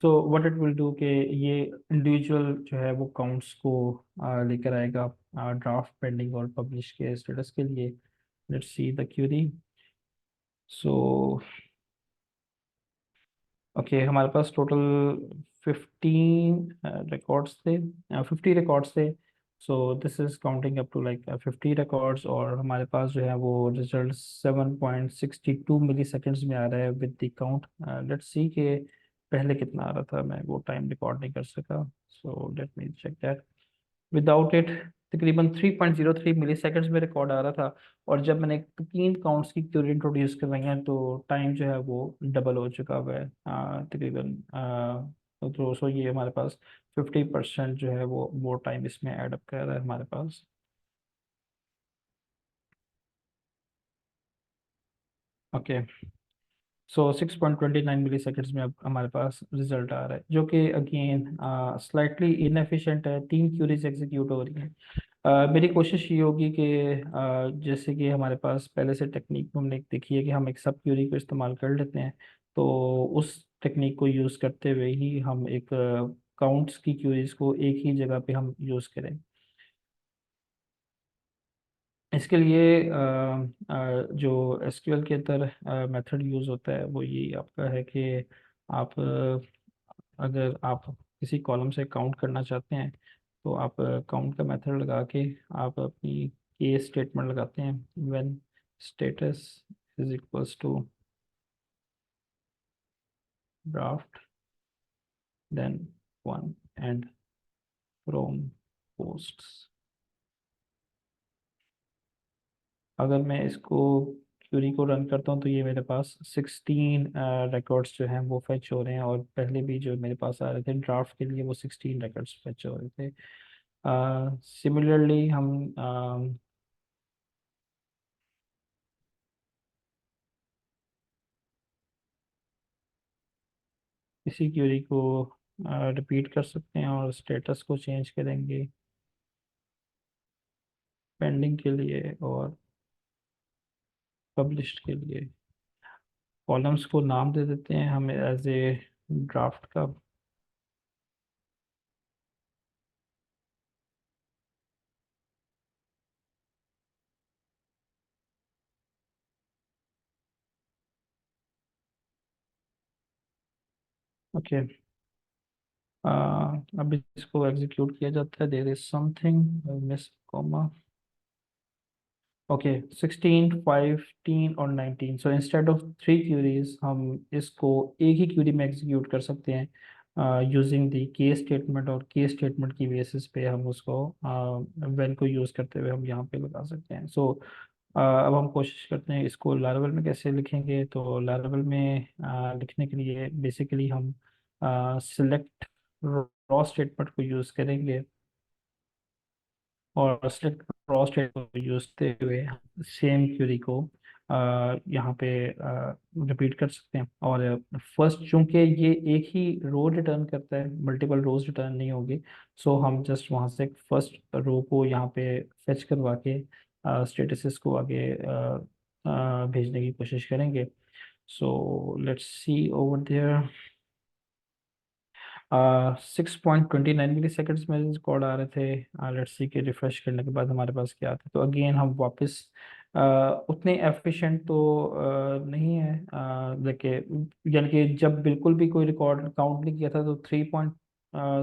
So what it will do कि ये इंडिविजुअल जो है वो काउंट्स को लेकर आएगा ड्राफ्ट, पेंडिंग और पब्लिश के स्टेटस के लिए। Let's see the query. So okay हमारे पास टोटल 15 रिकॉर्ड्स थे, 50 रिकॉर्ड्स थे। So this is counting up to like 50 records, और हमारे पास जो है वो रिजल्ट 7.62 मिली सेकेंड्स में आ रहा है with the count. Let's see कि पहले कितना आ रहा था, मैं वो टाइम रिकॉर्ड नहीं कर सका, so let me check that. Without it तकरीबन 3.03 मिली सेकेंड्स में रिकॉर्ड आ रहा था, और जब मैंने 3 काउंट्स की थ्योरी इंट्रोड्यूस करवाई है तो टाइम जो है वो डबल हो चुका हुआ है तकरीबन। तो सो ये हमारे पास 50% जो है वो टाइम इसमें ऐड अप कर रहा है हमारे पास। ओके, सो 6.29 मिली सेकेंड्स में अब हमारे पास रिजल्ट आ रहा है, जो कि अगेन स्लाइटली इनएफिशिएंट है। 3 क्यूरीज एग्जीक्यूट हो रही हैं। मेरी कोशिश ये होगी कि जैसे कि हमारे पास पहले से टेक्निक हमने देखी है कि हम एक सब क्यूरी को इस्तेमाल कर लेते हैं, तो उस टेक्निक को यूज़ करते हुए ही हम एक काउंट्स की क्यूरीज को एक ही जगह पे हम यूज़ करें। इसके लिए जो एसक्यूएल के अंदर मेथड यूज़ होता है वो ये आपका है कि आप अगर आप किसी कॉलम से काउंट करना चाहते हैं तो आप काउंट का मेथड लगा के आप अपनी केस स्टेटमेंट लगाते हैं, when status is equals to draft then 1 and from posts. अगर मैं इसको क्यूरी को रन करता हूँ तो ये मेरे पास 16 रिकॉर्ड्स जो हैं वो फेच हो रहे हैं, और पहले भी जो मेरे पास आ रहे थे ड्राफ्ट के लिए वो 16 रिकॉर्ड्स फेच हो रहे थे। सिमिलरली हम इसी क्यूरी को रिपीट कर सकते हैं और स्टेटस को चेंज करेंगे पेंडिंग के लिए और पब्लिश्ड के लिए। कॉलम्स को नाम दे देते हैं हम एज ए ड्राफ्ट का। ओके, अब इसको एग्जीक्यूट किया जाता है। There is something miss comma. Okay, 16, 15 और 19, सो इंस्टेड ऑफ 3 क्यूरीज हम इसको एक ही क्यूरी में एग्जीक्यूट कर सकते हैं यूजिंग द केस स्टेटमेंट, और केस स्टेटमेंट की बेसिस पे हम उसको व्हेन को यूज़ करते हुए हम यहाँ पे लगा सकते हैं। सो अब हम कोशिश करते हैं इसको लारावेल में कैसे लिखेंगे। तो लारावेल में लिखने के लिए बेसिकली हम सिलेक्ट रॉ स्टेटमेंट को यूज़ करेंगे, और सेलेक्ट क्रॉस को यूज करते हुए सेम क्यूरी को यहाँ पे रिपीट कर सकते हैं। और फर्स्ट चूंकि ये एक ही रो रिटर्न करता है, मल्टीपल रोज रिटर्न नहीं होगी, सो हम जस्ट वहाँ से फर्स्ट रो को यहाँ पे फेच करवा के स्टेटसेस को आगे भेजने की कोशिश करेंगे। So let's see over there. 6.29 milli seconds में रिकॉर्ड आ रहे थे। लेट्स सी के रिफ्रेश करने के बाद हमारे पास क्या आता है। तो अगेन हम वापस उतने एफिशिएंट तो नहीं है। देखिए, यानी कि जब बिल्कुल भी कोई रिकॉर्ड काउंट नहीं किया था तो 3 पॉइंट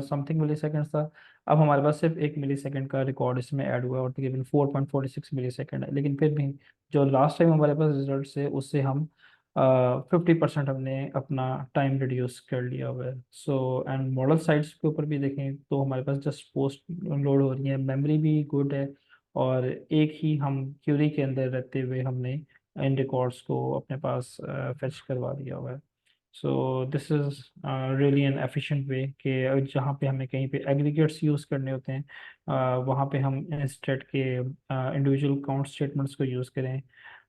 समथिंग मिली सेकेंड्स था। अब हमारे पास सिर्फ 1 मिली सेकेंड का रिकॉर्ड इसमें ऐड हुआ है, और तकरीबन 4.46 मिली सेकेंड है। लेकिन फिर भी जो लास्ट टाइम हमारे पास रिजल्ट है उससे हम 50% हमने अपना टाइम रिड्यूस कर लिया हुआ है। सो एंड मॉडल साइट्स के ऊपर भी देखें तो हमारे पास जस्ट पोस्ट लोड हो रही है, मेमोरी भी गुड है, और एक ही हम क्यूरी के अंदर रहते हुए हमने इन रिकॉर्ड्स को अपने पास फेच करवा दिया हुआ है। So this is really an efficient way कि जहाँ पे हमें कहीं पे एग्रीगेट्स यूज़ करने होते हैं वहाँ पे हम इंस्टेड के इंडिविजुअल काउंट स्टेटमेंट्स को यूज़ करें।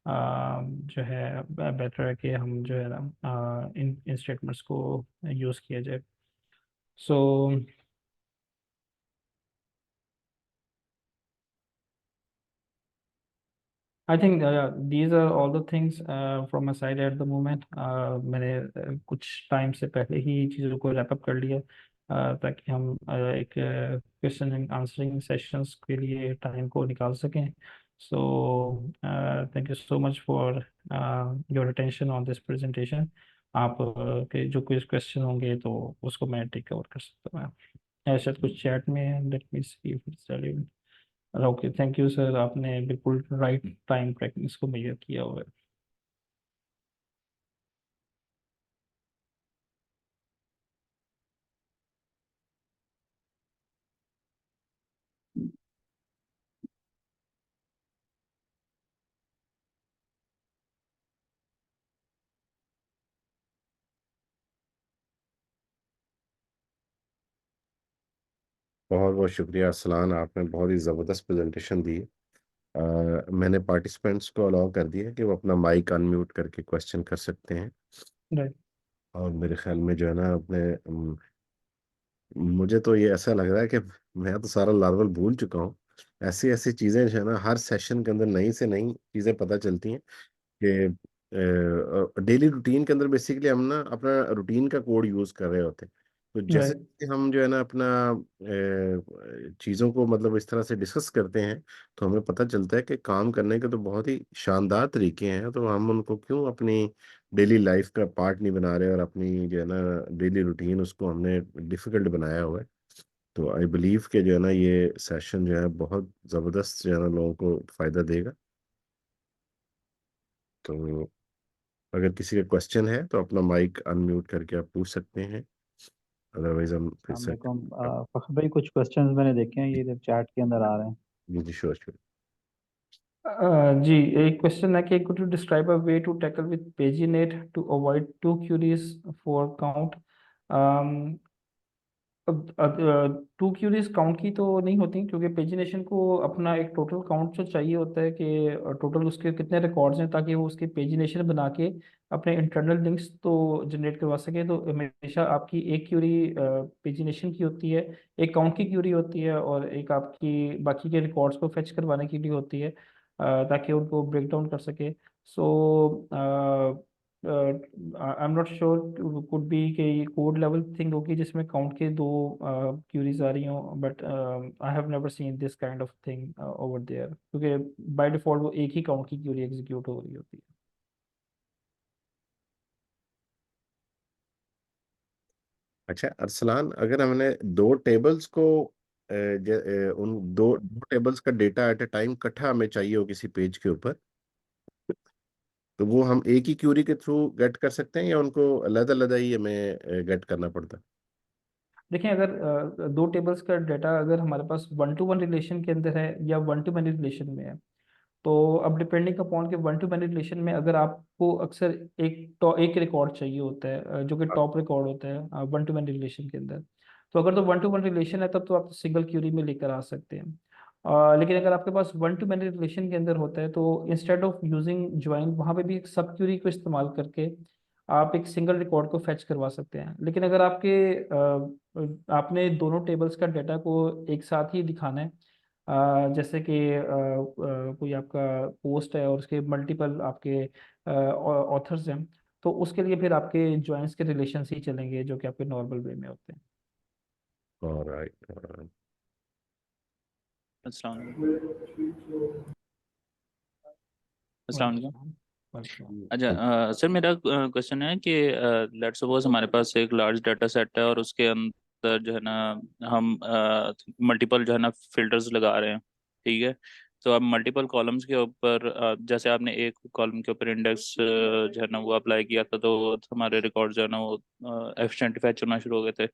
जो है बेटर है कि हम जो है ना इन स्टेटमेंट्स को यूज़ किया जाए। So I think these are all the things from my side at the moment. मैंने कुछ टाइम से पहले ही चीज़ों को रैप अप कर लिया ताकि हम एक क्वेश्चन एंड आंसरिंग सेशंस के लिए टाइम को निकाल सकें। So thank you so much for your attention on this presentation. आप के जो कुछ क्वेश्चन होंगे तो उसको मैं टेक कवर कर सकता हूँ। शायद कुछ चैट में, let me see if it's relevant. Okay, thank you sir, आपने बिल्कुल राइट टाइम प्रैक्टिस को मेजर किया हुआ है। बहुत बहुत शुक्रिया अरसलान, आपने बहुत ही ज़बरदस्त प्रेजेंटेशन दी है। मैंने पार्टिसिपेंट्स को अलाउ कर दिया कि वो अपना माइक अनम्यूट करके क्वेश्चन कर सकते हैं। राइट। और मेरे ख्याल में जो है ना अपने मुझे तो ये ऐसा लग रहा है कि मैं तो सारा लार्वल भूल चुका हूँ। ऐसी ऐसी चीज़ें जो है ना हर सेशन के अंदर नई से नई चीज़ें पता चलती हैं कि डेली रूटीन के अंदर बेसिकली हम ना अपना रूटीन का कोड यूज कर रहे होते हैं। तो जैसे राइट। कि हम जो है ना अपना चीज़ों को मतलब इस तरह से डिस्कस करते हैं, तो हमें पता चलता है कि काम करने के तो बहुत ही शानदार तरीके हैं, तो हम उनको क्यों अपनी डेली लाइफ का पार्ट नहीं बना रहे और अपनी जो है ना डेली रूटीन उसको हमने डिफिकल्ट बनाया हुआ है। तो आई बिलीव कि जो है ना ये सेशन जो है बहुत ज़बरदस्त जो है ना लोगों को फ़ायदा देगा। तो अगर किसी का क्वेश्चन है तो अपना माइक अनम्यूट करके आप पूछ सकते हैं, अदरवाइज हम फिर से। अस्सलामुअलैकुम। फ़खर भाई, कुछ क्वेश्चंस मैंने देखे हैं, ये इधर चैट के अंदर आ रहे हैं। जी जी, श्योर श्योर। जी, एक क्वेश्चन है कि could you describe a way to tackle with paginate to avoid two queries for count. Two queries count की तो नहीं होती, क्योंकि पेजिनेशन को अपना एक टोटल काउंट जो चाहिए होता है कि टोटल उसके कितने रिकॉर्ड्स हैं, ताकि वो उसकी पेजिनेशन बना के अपने इंटरनल लिंक्स तो जनरेट करवा सके। तो हमेशा आपकी एक क्यूरी पेजिनेशन की होती है, एक काउंट की क्यूरी होती है, और एक आपकी बाकी के रिकॉर्ड्स को फेच करवाने के लिए होती है, ताकि उनको ब्रेक डाउन कर सके। So I am not sure, could be कि ये कोड लेवल थिंग होगी जिसमें काउंट के दो क्यूरीज आ रही हों, but I have never seen this kind of thing over there, क्योंकि बाय डिफॉल्ट वो एक ही काउंट की क्यूरी एग्जीक्यूट हो रही होती है। अच्छा अरसलान, अगर हमने दो टेबल्स को उन दो टेबल्स का डेटा एट ए टाइम इकट्ठा हमें चाहिए हो किसी पेज के ऊपर, तो वो हम एक ही क्यूरी के थ्रू गेट कर सकते हैं या उनको अलग अलग ही हमें गेट करना पड़ता है? देखिए, अगर दो टेबल्स का डाटा अगर हमारे पास वन टू वन रिलेशन के अंदर है या वन टू मैनी रिलेशन में है, तो अब डिपेंडिंग अपॉन के वन टू मैनी रिलेशन में अगर आपको अक्सर एक रिकॉर्ड चाहिए होता है, जो कि टॉप रिकॉर्ड होता है वन टू मैनी रिलेशन के अंदर, तो अगर तो वन टू वन रिलेशन है तब तो आप सिंगल क्यूरी में लेकर आ सकते हैं। लेकिन अगर आपके पास वन टू मैनी रिलेशन के अंदर होता है, तो इंस्टेड ऑफ यूजिंग ज्वाइन, वहाँ पे भी एक सब क्यूरी को इस्तेमाल करके आप एक सिंगल रिकॉर्ड को फेच करवा सकते हैं। लेकिन अगर आपने दोनों टेबल्स का डाटा को एक साथ ही दिखाना है, जैसे कि कोई आपका पोस्ट है और उसके मल्टीपल आपके ऑथर्स हैं, तो उसके लिए फिर आपके जॉइंस के रिलेशंस ही चलेंगे, जो कि आपके नॉर्मल वे में होते हैं। ऑलराइट। अस्सलाम वालेकुम। अस्सलाम वालेकुम। वेलकम। अच्छा, सर मेरा क्वेश्चन है कि लेट्स सपोज हमारे पास एक लार्ज डाटा सेट है और उसके अंदर जो है ना हम मल्टीपल जो है ना फिल्टर्स लगा रहे हैं, ठीक है। तो अब मल्टीपल कॉलम्स के ऊपर जैसे आपने एक कॉलम के ऊपर इंडेक्स जो है ना वो अप्लाई किया था, तो हमारे रिकॉर्ड जो है ना वो एफिशिएंट फैच होना शुरू हो गए थे।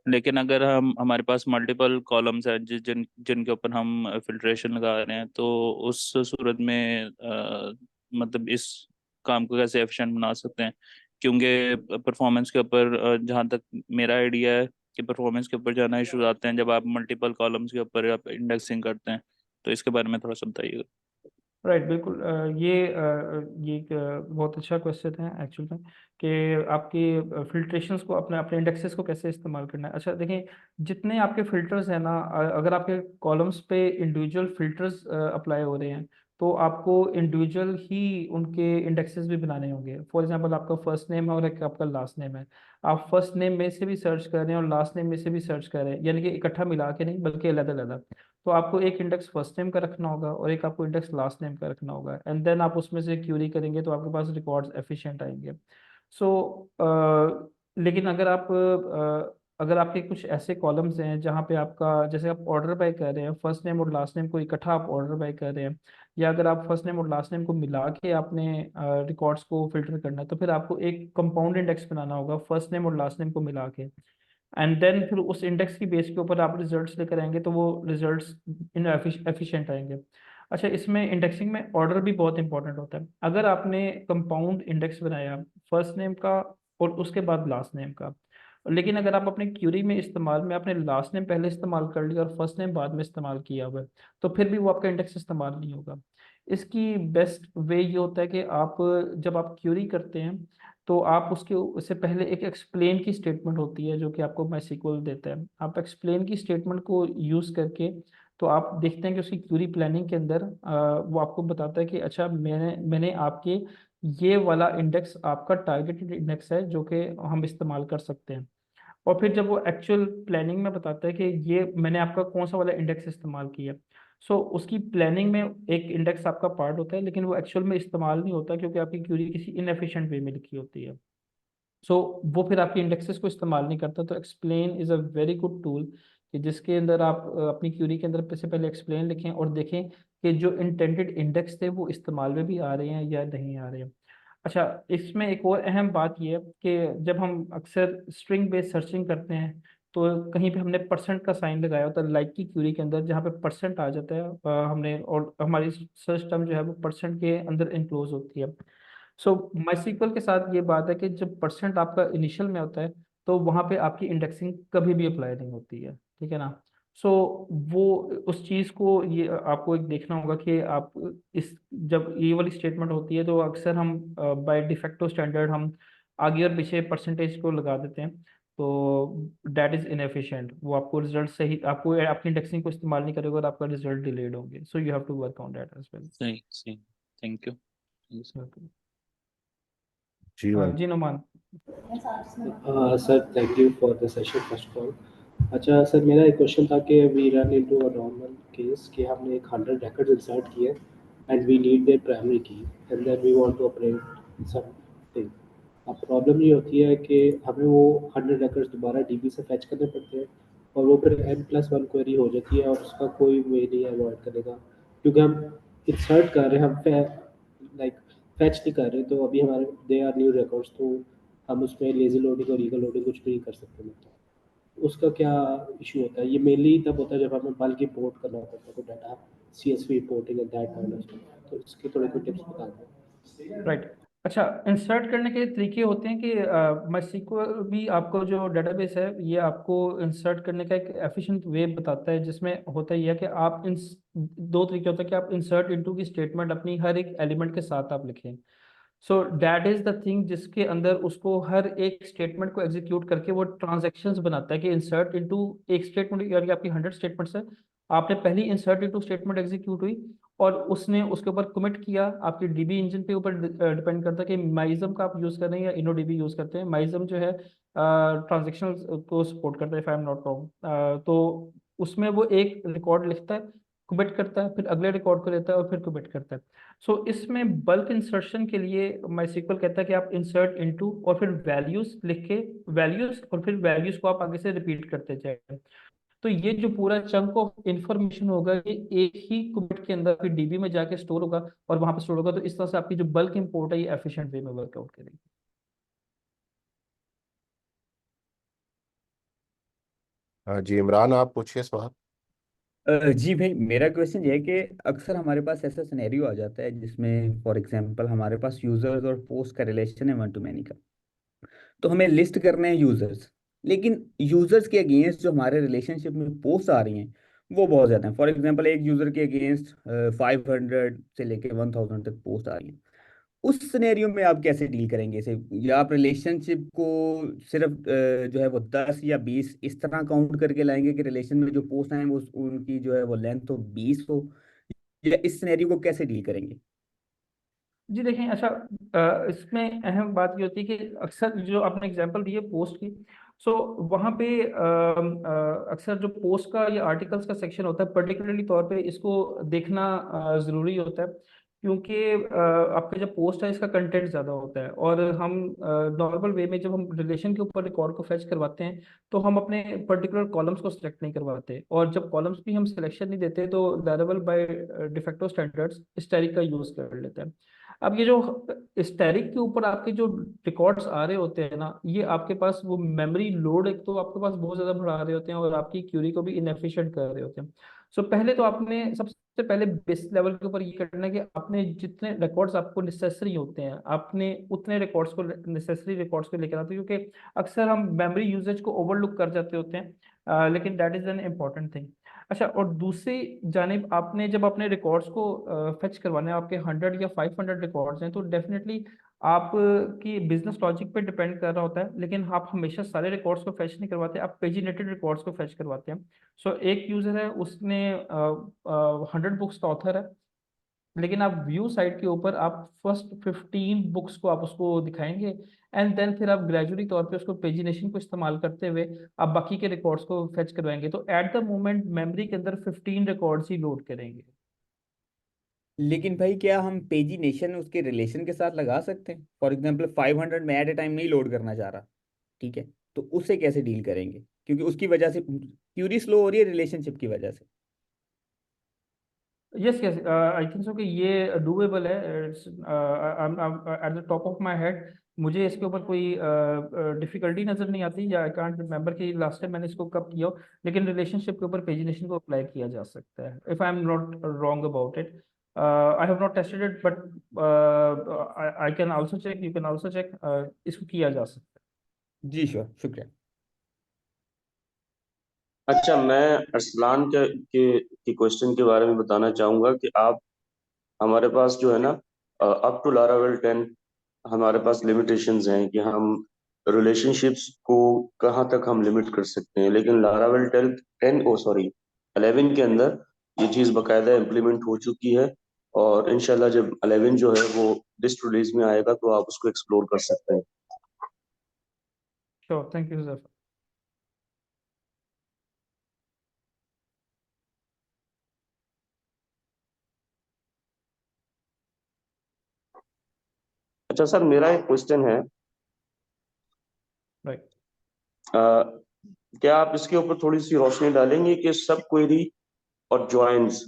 लेकिन अगर हम हमारे पास मल्टीपल कॉलम्स हैं जिनके ऊपर हम फिल्ट्रेशन लगा रहे हैं, तो उस सूरत में मतलब इस काम को कैसे एफिशिएंट बना सकते हैं? क्योंकि परफॉर्मेंस के ऊपर जहाँ तक मेरा आइडिया है कि परफॉर्मेंस के ऊपर ज़्यादा इशूज आते हैं जब आप मल्टीपल कॉलम्स के ऊपर आप इंडेक्सिंग करते हैं। तो इसके बारे में थोड़ा सा बताइएगा। राइट, बिल्कुल। ये एक बहुत अच्छा क्वेश्चन है एक्चुअल में, कि आपकी फिल्ट्रेशंस को अपने अपने इंडेक्सेस को कैसे इस्तेमाल करना है। अच्छा देखिए, जितने आपके फिल्टर्स हैं ना, अगर आपके कॉलम्स पे इंडिविजुअल फिल्टर्स अप्लाई हो रहे हैं, तो आपको इंडिविजुअल ही उनके इंडेक्सेस भी बनाने होंगे। फॉर एग्जांपल, आपका फर्स्ट नेम है और एक आपका लास्ट नेम है, आप फर्स्ट नेम में से भी सर्च कर रहे हैं और लास्ट नेम में से भी सर्च कर रहे हैं, यानी कि इकट्ठा मिला के नहीं बल्कि अलग अलग। तो आपको एक इंडेक्स फर्स्ट नेम का रखना होगा और एक आपको इंडेक्स लास्ट नेम का रखना होगा, एंड देन आप उसमें से क्यूरी करेंगे तो आपके पास रिकॉर्ड्स एफिशिएंट आएंगे। सो लेकिन अगर आप अगर आपके कुछ ऐसे कॉलम्स हैं जहाँ पे आपका, जैसे आप ऑर्डर बाय कर रहे हैं, फर्स्ट नेम और लास्ट नेम को इकट्ठा आप ऑर्डर बाय कर रहे हैं, या अगर आप फर्स्ट नेम और लास्ट नेम को मिला के आपने रिकॉर्ड्स को फिल्टर करना है, तो फिर आपको एक कंपाउंड इंडेक्स बनाना होगा फर्स्ट नेम और लास्ट नेम को मिला के। एंड देन फिर उस इंडेक्स की बेस के ऊपर आप रिजल्ट्स लेकर आएंगे, तो वो रिजल्ट्स इन एफिशिएंट आएंगे। अच्छा, इसमें इंडेक्सिंग में ऑर्डर भी बहुत इंपॉर्टेंट होता है। अगर आपने कंपाउंड इंडेक्स बनाया फर्स्ट नेम का और उसके बाद लास्ट नेम का, लेकिन अगर आप अपने क्यूरी में इस्तेमाल में आपने लास्ट नेम पहले इस्तेमाल कर लिया और फर्स्ट नेम बाद में इस्तेमाल किया हुआ है, तो फिर भी वो आपका इंडेक्स इस्तेमाल नहीं होगा। इसकी बेस्ट वे ये होता है कि आप जब आप क्यूरी करते हैं तो आप उसके उससे पहले एक एक्सप्लेन की स्टेटमेंट होती है जो कि आपको माइस्क्ल देता है। आप एक्सप्लेन की स्टेटमेंट को यूज़ करके तो आप देखते हैं कि उसकी क्यूरी प्लानिंग के अंदर वो आपको बताता है कि अच्छा, मैंने मैंने आपके ये वाला इंडेक्स आपका टारगेटेड इंडेक्स है जो कि हम इस्तेमाल कर सकते हैं। और फिर जब वो एक्चुअल प्लानिंग में बताता है कि ये मैंने आपका कौन सा वाला इंडेक्स इस्तेमाल किया, सो उसकी प्लानिंग में एक इंडेक्स आपका पार्ट होता है, लेकिन वो एक्चुअल में इस्तेमाल नहीं होता क्योंकि आपकी क्यूरी किसी इनएफिशिएंट वे में लिखी होती है। सो वो फिर आपकी इंडेक्सेस को इस्तेमाल नहीं करता। तो explain is a very good tool कि जिसके अंदर आप अपनी क्यूरी के अंदर से पहले एक्सप्लेन लिखें और देखें कि जो इंटेंडेड इंडेक्स थे वो इस्तेमाल में भी आ रहे हैं या नहीं आ रहे हैं। अच्छा, इसमें एक और अहम बात यह है कि जब हम अक्सर स्ट्रिंग बेस्ड सर्चिंग करते हैं तो कहीं पे हमने परसेंट का साइन लगाया होता है लाइक की क्यूरी के अंदर, जहाँ पे परसेंट आ जाता है हमने, और हमारी सर्च टर्म जो है वो परसेंट के अंदर इनक्लोज होती है। सो माइस्क्ल के साथ ये बात है कि जब परसेंट आपका इनिशियल में होता है तो वहाँ पे आपकी इंडेक्सिंग कभी भी अप्लाई नहीं होती है, ठीक है ना। सो वो उस चीज़ को ये आपको एक देखना होगा कि आप इस जब ये वाली स्टेटमेंट होती है तो अक्सर हम बाय डिफेक्टो स्टैंडर्ड हम आगे और पीछे परसेंटेज को लगा देते हैं, तो दैट इज़ इनएफिशिएंट। वो आपको रिजल्ट सही, आपको आपकी इंडेक्सिंग को इस्तेमाल नहीं करेगा और आपका रिजल्ट डिलेड होंगे। So you have to work on that edge सही सही। Thank you. Well. Jeevan. Ji Numan. Sir thank you for the session first of all. अच्छा सर, मेरा एक क्वेश्चन था कि we run into a normal case कि हमने एक 100 रैकेट इंसर्ट किए and we need their primary key and then we want to operate something. अब प्रॉब्लम ये होती है कि हमें वो 100 रैकेट्स दोबारा डीबी से फैच करने पड़ते हैं और वो फिर n+1 क्वेरी हो जाती है और उसका कोई वे नहीं है अवॉइड करने का, क्योंकि हम इंसर्ट कर रहे हैं, हम लाइक फैच नहीं कर रहे। तो अभी हमारे दे आर न्यू रिकॉर्ड्स, तो हम उसमें लेज़ी लोडिंग और ईगल लोडिंग कुछ भी नहीं कर सकते। मतलब उसका क्या इशू होता है? ये मेनली तब होता है जब हमें बल्क इंपोर्ट करना होता है तो data CSV importing and that kind of stuff. तो इसके थोड़े कोई टिप्स बता दें। राइट। अच्छा, इंसर्ट करने के तरीके होते हैं कि माइस्क्ल भी आपको जो डेटाबेस है ये आपको इंसर्ट करने का एक एफिशिएंट वे बताता है, जिसमें होता ही है कि आप इन दो तरीके होते हैं कि आप इंसर्ट इनटू की स्टेटमेंट अपनी हर एक एलिमेंट के साथ आप लिखें। So that is the thing जिसके अंदर उसको हर एक स्टेटमेंट को एग्जीक्यूट करके वो ट्रांजैक्शंस बनाता है कि इंसर्ट इनटू एक स्टेटमेंट, यानी आपकी 100 स्टेटमेंट्स है, आपने पहली इंसर्ट इनटू स्टेटमेंट एग्जीक्यूट हुई और उसने उसके ऊपर कमिट किया। आपकी डीबी इंजन पे ऊपर डिपेंड करता है कि माइज्म का आप यूज़ कर रहे हैं या इनोडीबी यूज़ करते हैं। माइज्म जो है ट्रांजेक्शन को सपोर्ट करता है, if I am not wrong. तो उसमें वो एक रिकॉर्ड लिखता है, कमिट करता है, फिर अगले रिकॉर्ड को लेता है और फिर कमिट करता है। सो इसमें बल्क इंसर्शन के लिए माइस्क्ल कहता है कि आप इंसर्ट इनटू और फिर वैल्यूज लिख के, वैल्यूज और फिर वैल्यूज को आप आगे से रिपीट करते जाए। तो ये जो पूरा चंक ऑफ इंफॉर्मेशन होगा ये एक ही कमिट के अंदर फिर डीबी में जाके स्टोर होगा और वहां पर स्टोर होगा। तो इस तरह से आपकी जो बल्क इंपोर्ट है ये एफिशिएंट वे में वर्कआउट करेगी। हाँ जी, इमरान आप पूछिए सवाल। जी भाई, मेरा क्वेश्चन ये है कि अक्सर हमारे पास ऐसा सिनेरियो आ जाता है जिसमें फॉर एग्जांपल हमारे पास यूजर्स और पोस्ट का रिलेशन है वन टू मैनी का। तो हमें लिस्ट करने हैं यूजर्स, लेकिन यूजर्स के अगेंस्ट जो हमारे रिलेशनशिप में पोस्ट आ रही हैं वो बहुत ज़्यादा हैं। फॉर एग्जांपल एक यूजर के अगेंस्ट 500 से लेके 1000 तक पोस्ट आ रही हैं। उस सिनेरियो में आप कैसे डील करेंगे इसे? या आप रिलेशनशिप को सिर्फ जो है वो 10 या 20 इस तरह काउंट करके लाएंगे कि रिलेशन में जो पोस्ट आए वो उनकी जो है वो लेंथ हो 20 हो, या इस सिनेरियो को कैसे डील करेंगे? जी देखें, अच्छा इसमें अहम बात ये होती है कि अक्सर जो आपने एग्जांपल दी है पोस्ट की, सो वहाँ पे अक्सर जो पोस्ट का या आर्टिकल्स का सेक्शन होता है पर्टिकुलरली तौर पे इसको देखना ज़रूरी होता है क्योंकि आपका जो पोस्ट है इसका कंटेंट ज़्यादा होता है, और हम नॉर्मल वे में जब हम रिलेशन के ऊपर रिकॉर्ड को फेच करवाते हैं तो हम अपने पर्टिकुलर कॉलम्स को सिलेक्ट नहीं करवाते, और जब कॉलम्स भी हम सिलेक्शन नहीं देते तो लैरावेल बाय डिफेक्टो स्टैंडर्ड्स स्टैटिक का यूज़ कर लेते हैं। अब ये जो स्टैटिक के ऊपर आपके जो रिकॉर्ड्स आ रहे होते हैं ना, ये आपके पास वो मेमोरी लोड एक तो आपके पास बहुत ज़्यादा बढ़ा रहे होते हैं और आपकी क्यूरी को भी इनएफिशिएंट कर रहे होते हैं। सो पहले तो आपने सबसे पहले बेस लेवल के ऊपर ये करना है कि आपने जितने रिकॉर्ड्स आपको नेसेसरी होते हैं आपने उतने रिकॉर्ड्स को नेसेसरी रिकॉर्ड्स को लेकर आते हैं, क्योंकि अक्सर हम मेमोरी यूजेज को ओवरलुक कर जाते होते हैं, लेकिन that is an important thing. अच्छा, और दूसरी जानिब आपने जब अपने रिकॉर्ड्स को फेच करवाने हैं, आपके 100 या 500 रिकॉर्ड्स हैं, तो डेफिनेटली आपकी बिजनेस लॉजिक पे डिपेंड कर रहा होता है, लेकिन आप हमेशा सारे रिकॉर्ड्स को फेच नहीं करवाते, आप पेजिनेटेड रिकॉर्ड्स को फेच करवाते हैं। सो एक यूजर है, उसने 100 बुक्स का ऑथर है, लेकिन आप व्यू साइट के ऊपर आप फर्स्ट 15 बुक्स को आप उसको दिखाएंगे, एंड देन फिर आप ग्रेजुअली तौर पे उसको पेजिनेशन को इस्तेमाल करते हुए आप बाकी के रिकॉर्ड्स को फेच करवाएंगे, तो एट द मोमेंट मेमोरी के अंदर 15 रिकॉर्ड्स ही लोड करेंगे। लेकिन भाई क्या हम पेजिनेशन उसके रिलेशन के साथ लगा सकते हैं? फॉर एग्जाम्पल 500 में एट ए टाइम नहीं लोड करना चाह रहा, ठीक है, तो उससे कैसे डील करेंगे? क्योंकि उसकी वजह से क्यूरी स्लो हो रही है रिलेशनशिप की वजह से। Yes yes, I think so कि ये डूएबल है। At the top of my head मुझे इसके ऊपर कोई डिफिकल्टी नज़र नहीं आती, या आई कांट रिमेंबर कि लास्ट टाइम मैंने इसको कब किया हो, लेकिन रिलेशनशिप के ऊपर पेजिनेशन को अप्लाई किया जा सकता है, if I am not wrong about it. I have not tested it, but I can also check, you can also check, इसको किया जा सकता जी श्योर, शुक्रिया। अच्छा, मैं अरसलान के क्वेश्चन के बारे में बताना चाहूंगा कि आप हमारे पास जो है ना, अप टू लारावेल 10 हमारे पास लिमिटेशंस हैं कि हम रिलेशनशिप्स को कहाँ तक हम लिमिट कर सकते हैं, लेकिन लारावेल 10 ओ सॉरी 11 के अंदर ये चीज़ बाकायदा इम्प्लीमेंट हो चुकी है। और इंशाल्लाह जब 11 जो है वो लिस्ट रिलीज में आएगा तो आप उसको एक्सप्लोर कर सकते हैं। है। Sure, thank you sir. अच्छा सर, मेरा एक क्वेश्चन है, राइट। अ, क्या आप इसके ऊपर थोड़ी सी रोशनी डालेंगे कि सब क्वेरी और जॉइंस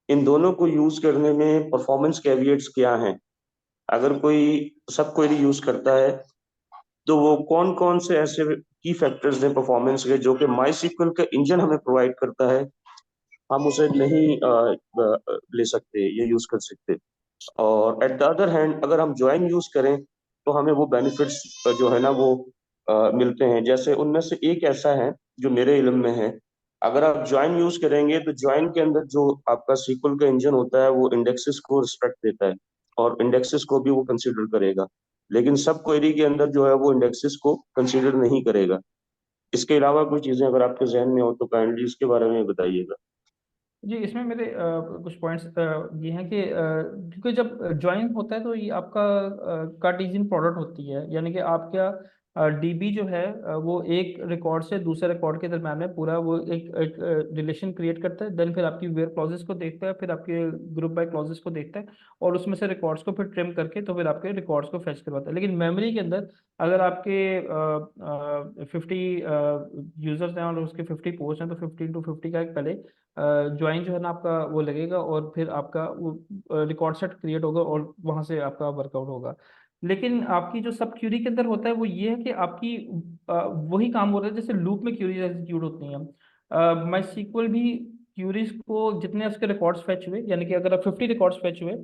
इन दोनों को यूज करने में परफॉर्मेंस कैविएट्स क्या हैं? अगर कोई सब क्वेरी यूज करता है तो वो कौन कौन से ऐसे की फैक्टर्स हैं परफॉर्मेंस के जो कि माई सीक्वल का इंजन हमें प्रोवाइड करता है, हम उसे नहीं ले सकते या यूज कर सकते। और एट द अदर हैंड अगर हम ज्वाइन यूज करें तो हमें वो बेनिफिट्स जो है ना वो मिलते हैं। जैसे उनमें से एक ऐसा है जो मेरे इल्म में है, अगर आप ज्वाइन यूज करेंगे तो ज्वाइन के अंदर जो आपका सीक्वल का इंजन होता है वो इंडेक्सेस को रिस्पेक्ट देता है और इंडेक्सेस को भी वो कंसिडर करेगा, लेकिन सब क्वेरी के अंदर जो है वो इंडेक्सेस को कंसिडर नहीं करेगा। इसके अलावा कोई चीजें अगर आपके जहन में हो तो काइंडली इसके बारे में बताइएगा। जी, इसमें मेरे कुछ पॉइंट्स ये हैं कि क्योंकि जब ज्वाइन होता है तो ये आपका कार्टेशियन प्रोडक्ट होती है, यानी कि आपका डीबी जो है वो एक रिकॉर्ड से दूसरे रिकॉर्ड के दरम्यान में पूरा वो एक रिलेशन क्रिएट करता है, देन फिर आपकी वेयर क्लॉजेस को देखता है, फिर आपके ग्रुप बाय क्लॉजेस को देखता है, और उसमें से रिकॉर्ड्स को फिर ट्रिम करके तो फिर आपके रिकॉर्ड्स को फेच करवाता है। लेकिन मेमोरी के अंदर अगर आपके 50 यूजर्स हैं और उसके 50 पोस्ट हैं, तो 15 to 50 का एक पहले ज्वाइन जो है ना आपका वो लगेगा, और फिर आपका वो रिकॉर्ड सेट क्रिएट होगा और वहां से आपका वर्कआउट होगा। लेकिन आपकी जो सब क्यूरी के अंदर होता है वो ये है कि आपकी वही काम हो रहा है जैसे लूप में क्यूरीज एग्जीक्यूट होती हैं। माई सीक्वल भी क्यूरीज को जितने उसके रिकॉर्ड्स फेच हुए, यानी कि अगर आप 50 रिकॉर्ड्स फेच हुए,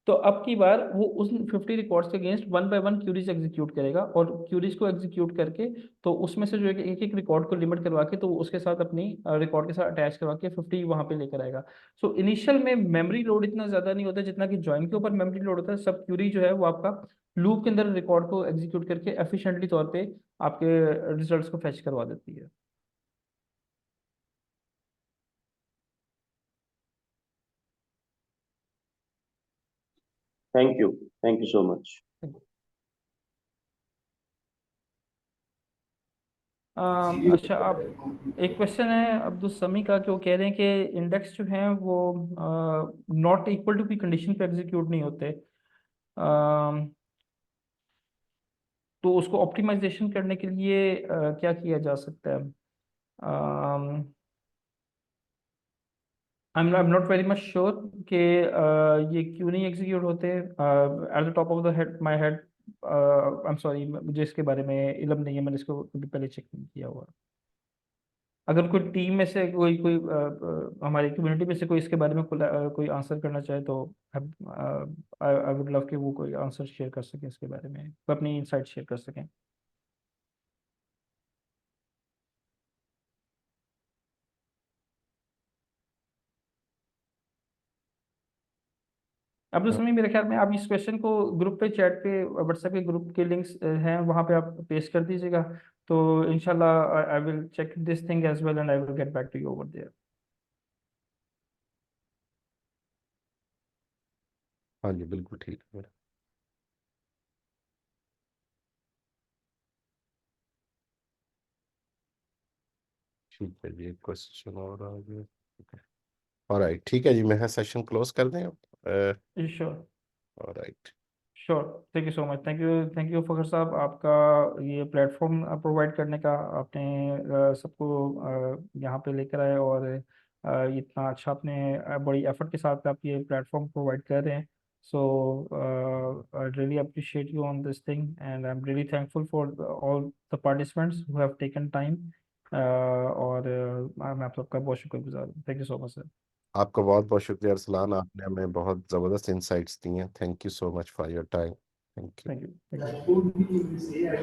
तो अब की बार वो उस 50 रिकॉर्ड्स के against one by one queries execute करेगा, और क्यूरीज को एग्जीक्यूट करके तो उसमें से जो एक एक रिकॉर्ड को लिमिट करवा के तो उसके साथ अपनी रिकॉर्ड के साथ अटैच करवा के 50 वहां पे लेकर आएगा। सो इनिशियल में मेमोरी लोड इतना ज्यादा नहीं होता जितना कि जॉइन के ऊपर मेमोरी लोड होता है। सब क्यूरी जो है वो आपका लूप के अंदर रिकॉर्ड को एग्जीक्यूट करके एफिशिएंटली तौर पे आपके रिजल्ट्स को फेच करवा देती है। Thank you so much. अच्छा, आप एक क्वेश्चन है अब्दुल समी का कि वो कह रहे हैं कि इंडेक्स जो हैं वो नॉट इक्वल टू की कंडीशन पे एग्जीक्यूट नहीं होते, तो उसको ऑप्टिमाइजेशन करने के लिए क्या किया जा सकता है? आई am not very much sure कि ये क्यों नहीं एग्जीक्यूट होते। At the top of the head my head, I am sorry, मुझे इसके बारे में इल्म नहीं है, मैंने इसको कभी पहले चेक नहीं किया हुआ। अगर कोई टीम में से कोई कोई हमारी कम्युनिटी में से कोई इसके बारे में कोई आंसर करना चाहे तो आई वुड लव कि वो कोई आंसर शेयर कर सके इसके बारे में, वो अपनी इंसाइट शेयर कर सकें। अब्दुल समी, मेरे ख्याल में आप इस क्वेश्चन को ग्रुप पे, चैट पे, व्हाट्सएप के ग्रुप के लिंक्स हैं वहाँ पे आप पेस्ट कर दीजिएगा, तो इंशाल्लाह I will check this thing as well and I will get back to you over there. हाँ जी, बिल्कुल ठीक है मेरा। ठीक है जी, एक क्वेश्चन और आ गया। ऑलराइट, ठीक है जी, मैं सेशन क्लोज कर दें अब। Sure, alright, sure, thank you so much, thank you Fakhar साहब, आपका ये प्लेटफॉर्म प्रोवाइड करने का, आपने सबको यहाँ पे लेकर आए, और इतना अच्छा आपने बड़ी एफर्ट के साथ आप ये प्लेटफॉर्म प्रोवाइड कर रहे हैं। So I really appreciate you on this thing and I am really thankful for all the participants who have taken time, और मैं आप सबका बहुत शुक्रगुजार हूँ। Thank you so much sir. आपका बहुत बहुत शुक्रिया अरसलान, आपने हमें बहुत ज़बरदस्त इंसाइट्स दी हैं। Thank you so much for your time. Thank you. Thank you.